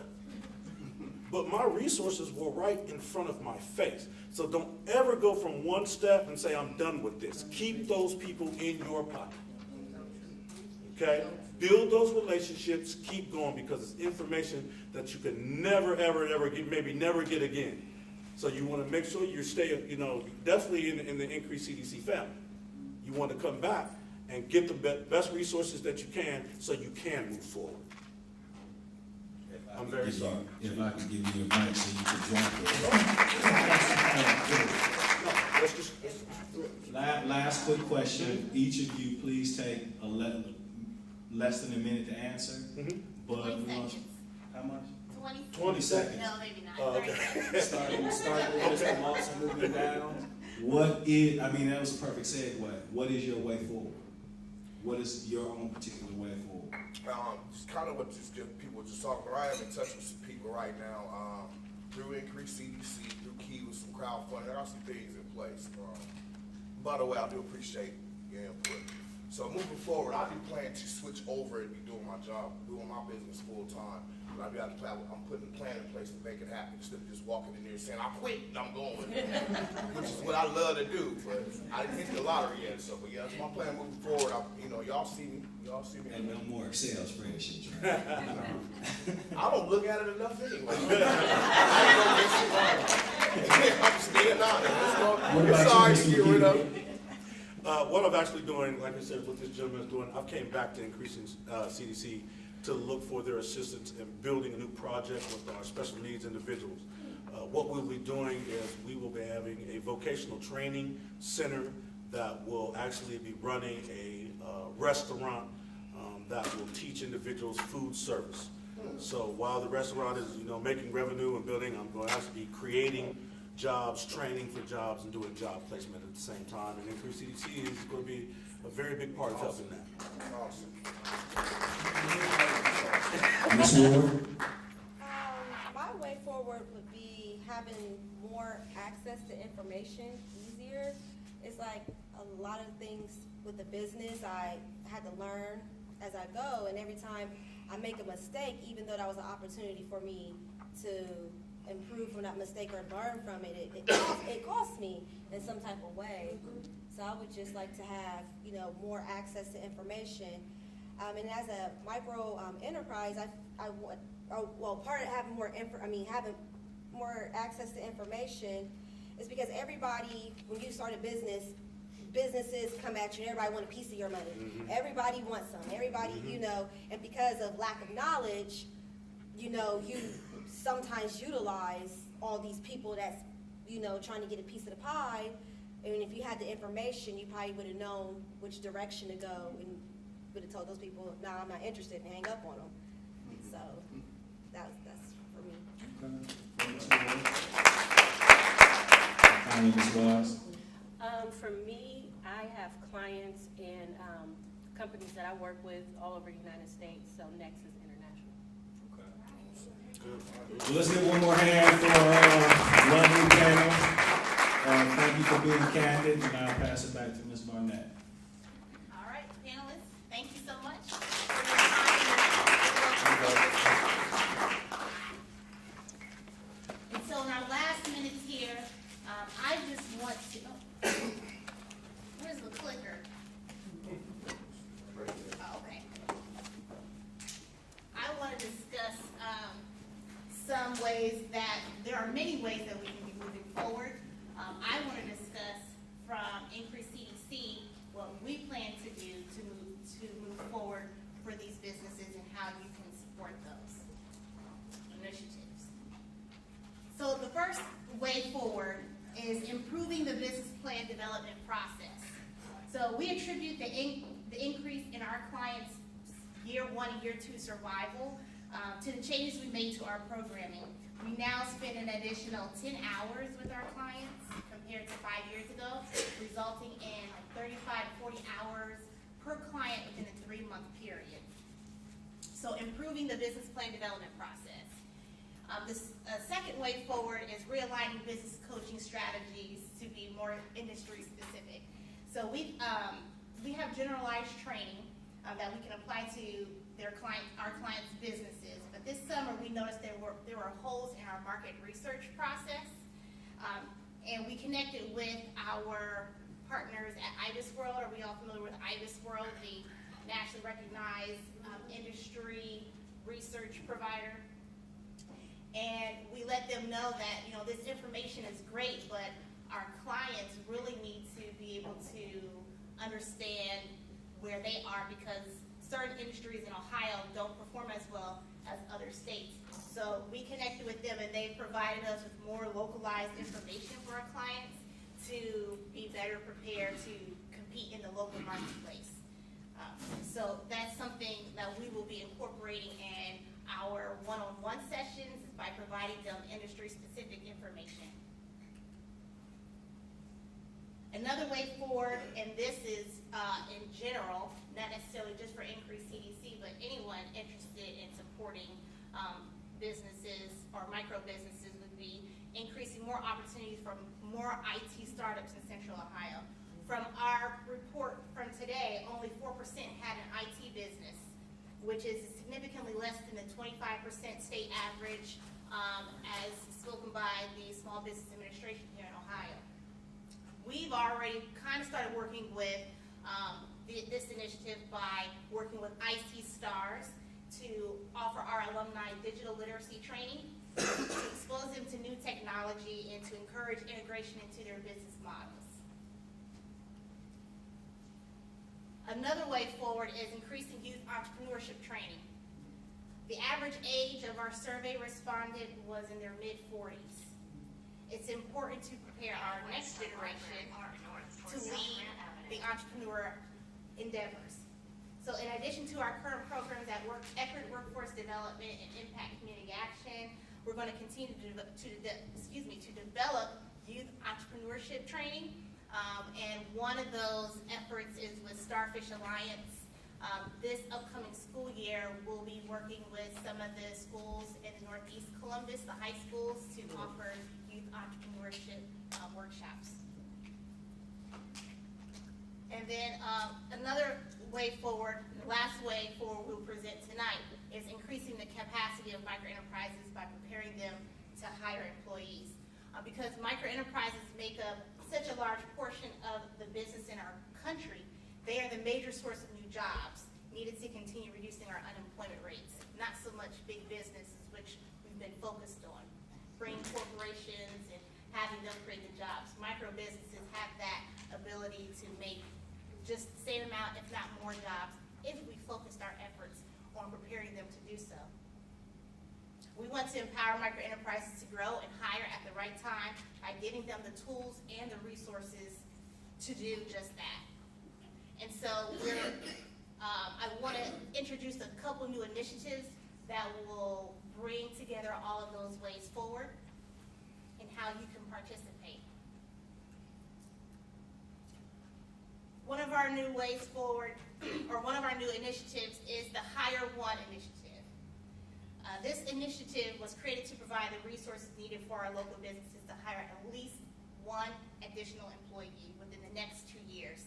But my resources were right in front of my face. So don't ever go from one step and say, I'm done with this. Keep those people in your pocket. Okay? Build those relationships, keep going, because it's information that you can never, ever, ever get, maybe never get again. So you want to make sure you stay, definitely in the Increase CDC family. You want to come back and get the best resources that you can so you can move forward. I'm very sorry. If I could give you a mic so you could drop it. Last quick question. Each of you, please take less than a minute to answer. Mm-hmm. But 20 seconds. How much? 20 seconds. No, maybe not. Oh, okay. 30 seconds. Start with Mr. Moss and moving down. That was a perfect segue. What is your way forward? What is your own particular way forward? Just kind of what people were just talking about. I am in touch with some people right now through Increase CDC, through Key with some crowdfunding. I got some things in place. By the way, I do appreciate your input. So moving forward, I do plan to switch over and be doing my job, doing my business full time. I'm putting a plan in place to make it happen instead of just walking in there saying, I quit and I'm going, which is what I love to do, but I didn't hit the lottery yet. So, but yeah, that's my plan moving forward. Y'all see me. And no more Excel spreadsheets, right? I don't look at it enough anyway. I'm staying on it. It's sorry to get rid of it. What I'm actually doing, like I said, what this gentleman is doing, I've came back to Increasing CDC to look for their assistance in building a new project with our special needs individuals. What we'll be doing is we will be having a vocational training center that will actually be running a restaurant that will teach individuals food service. So while the restaurant is, making revenue and building, I'm going to actually be creating jobs, training for jobs, and doing job placement at the same time. And Increase CDC is going to be a very big part of helping that. Ms. Ward? My way forward would be having more access to information easier. It's like a lot of things with the business I had to learn as I go, and every time I make a mistake, even though that was an opportunity for me to improve from that mistake or learn from it, it costs me in some type of way. So I would just like to have, more access to information. And as a micro enterprise, I want, part of having having more access to information is because everybody, when you start a business, businesses come at you and everybody want a piece of your money. Everybody wants some. Everybody, and because of lack of knowledge, you sometimes utilize all these people that's, trying to get a piece of the pie. And if you had the information, you probably would have known which direction to go and would have told those people, no, I'm not interested, and hang up on them. So that's for me. Finally, Ms. Wise? For me, I have clients and companies that I work with all over the United States, so Nexus International. Well, let's get one more hand for lovely panel. Thank you for being candid, and I'll pass it back to Ms. Barnett. All right, panelists, thank you so much for your time. And so in our last minutes here, I just want to, where's the clicker? Oh, okay. I want to discuss some ways that, there are many ways that we can be moving forward. I want to discuss from Increase CDC what we plan to do to move forward for these businesses and how you can support those initiatives. So the first way forward is improving the business plan development process. So we attribute the increase in our clients' year 1 and year 2 survival to the changes we made to our programming. We now spend an additional 10 hours with our clients compared to 5 years ago, resulting in like 35 to 40 hours per client within a 3-month period. So improving the business plan development process. The second way forward is realigning business coaching strategies to be more industry specific. So we have generalized training that we can apply to our clients' businesses. But this summer we noticed there were holes in our market research process, and we connected with our partners at IBIS World. Are we all familiar with IBIS World, the nationally recognized industry research provider? And we let them know that this information is great, but our clients really need to be able to understand where they are, because certain industries in Ohio don't perform as well as other states. So we connected with them, and they provided us with more localized information for our clients to be better prepared to compete in the local marketplace. So that's something that we will be incorporating in our one-on-one sessions by providing them industry-specific information. Another way forward, and this is in general, not necessarily just for Increase CDC, but anyone interested in supporting businesses or micro businesses, would be increasing more opportunities for more IT startups in Central Ohio. From our report from today, only 4% had an IT business, which is significantly less than the 25% state average as spoken by the Small Business Administration here in Ohio. We've already kind of started working with this initiative by working with IC Stars to offer our alumni digital literacy training, to expose them to new technology, and to encourage integration into their business models. Another way forward is increasing youth entrepreneurship training. The average age of our survey respondent was in their mid-40s. It's important to prepare our next generation to lead the entrepreneur endeavors. So in addition to our current programs at Equity Workforce Development and Impact Community Action, We're gonna continue to develop youth entrepreneurship training. And one of those efforts is with Starfish Alliance. This upcoming school year, we'll be working with some of the schools in Northeast Columbus, the high schools, to offer youth entrepreneurship workshops. And then another way forward, the last way forward we'll present tonight is increasing the capacity of microenterprises by preparing them to hire employees. Because microenterprises make up such a large portion of the business in our country, they are the major source of new jobs needed to continue reducing our unemployment rates. Not so much big businesses, which we've been focused on, bringing corporations and having them create the jobs. Micro businesses have that ability to make just the same amount, if not more jobs, if we focused our efforts on preparing them to do so. We want to empower microenterprises to grow and hire at the right time by giving them the tools and the resources to do just that. And so I want to introduce a couple new initiatives that will bring together all of those ways forward and how you can participate. One of our new ways forward, or one of our new initiatives, is the Hire One initiative. This initiative was created to provide the resources needed for our local businesses to hire at least one additional employee within the next 2 years.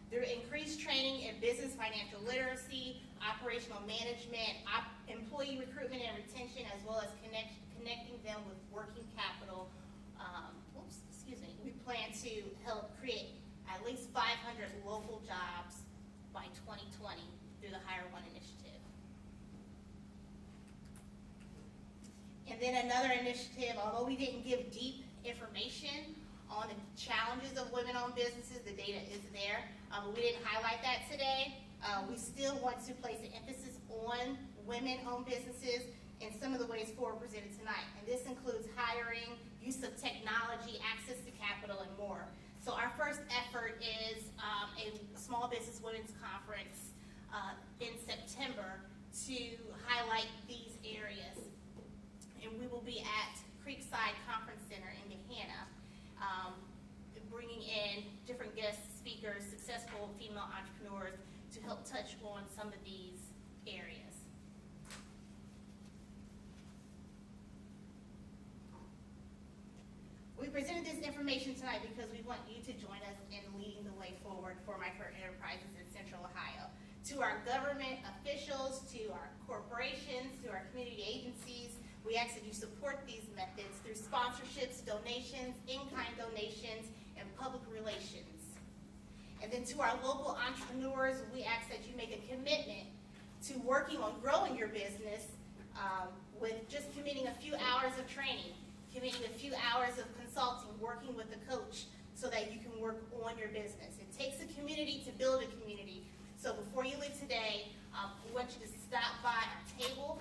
Through increased training in business financial literacy, operational management, employee recruitment and retention, as well as connecting them with working capital, we plan to help create at least 500 local jobs by 2020 through the Hire One initiative. And then another initiative, although we didn't give deep information on the challenges of women-owned businesses, the data is there, but we didn't highlight that today. We still want to place an emphasis on women-owned businesses in some of the ways forward presented tonight. And this includes hiring, use of technology, access to capital, and more. So our first effort is a small business women's conference in September to highlight these areas. And we will be at Creekside Conference Center in Gahanna, bringing in different guest speakers, successful female entrepreneurs, to help touch on some of these areas. We presented this information tonight because we want you to join us in leading the way forward for microenterprises in Central Ohio. To our government officials, to our corporations, to our community agencies, we ask that you support these methods through sponsorships, donations, in-kind donations, and public relations. And then to our local entrepreneurs, we ask that you make a commitment to working on growing your business with just committing a few hours of training, committing a few hours of consulting, working with a coach so that you can work on your business. It takes a community to build a community. So before you leave today, we want you to stop by our table.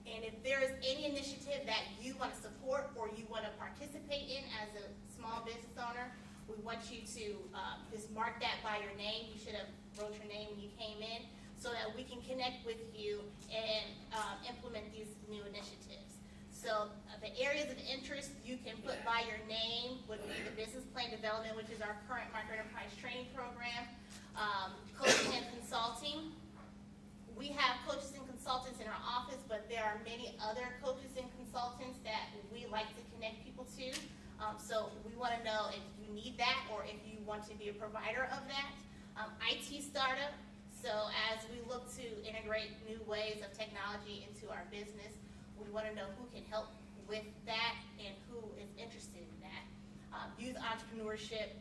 And if there is any initiative that you want to support or you want to participate in as a small business owner, we want you to just mark that by your name. You should have wrote your name when you came in so that we can connect with you and implement these new initiatives. So the areas of interest you can put by your name would be the business plan development, which is our current microenterprise training program, coaching and consulting. We have coaches and consultants in our office, but there are many other coaches and consultants that we like to connect people to. So we want to know if you need that or if you want to be a provider of that. IT startup. So as we look to integrate new ways of technology into our business, we want to know who can help with that and who is interested in that. Youth entrepreneurship.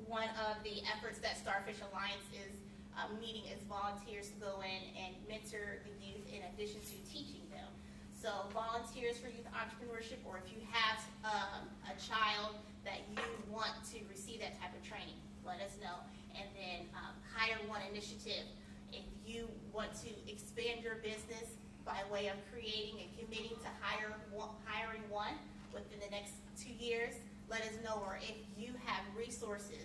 One of the efforts that Starfish Alliance is meeting as volunteers to go in and mentor the youth in addition to teaching them. So volunteers for youth entrepreneurship, or if you have a child that you want to receive that type of training, let us know. And then Hire One initiative. If you want to expand your business by way of creating and committing to hiring one within the next 2 years, let us know. Or if you have resources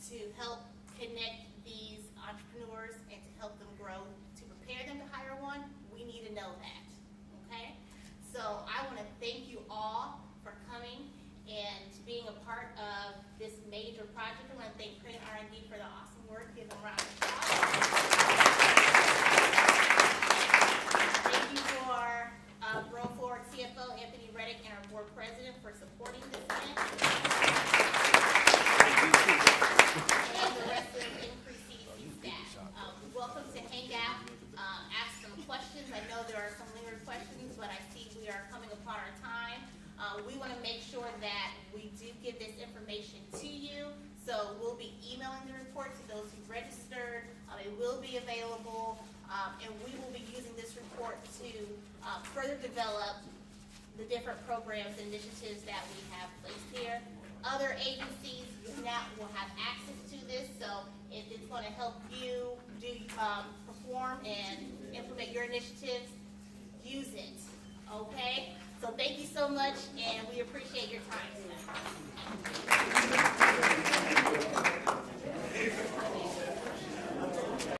to help connect these entrepreneurs and to help them grow, to prepare them to hire one, we need to know that, okay? We want to make sure that we do give this information to you. So we'll be emailing the report to those who registered. It will be available, and we will be using this report to further develop the different programs and initiatives that we have placed here. Other agencies now will have access to this, so if it's going to help you do perform and implement your initiatives, use it. Okay? So thank you so much, and we appreciate your time tonight.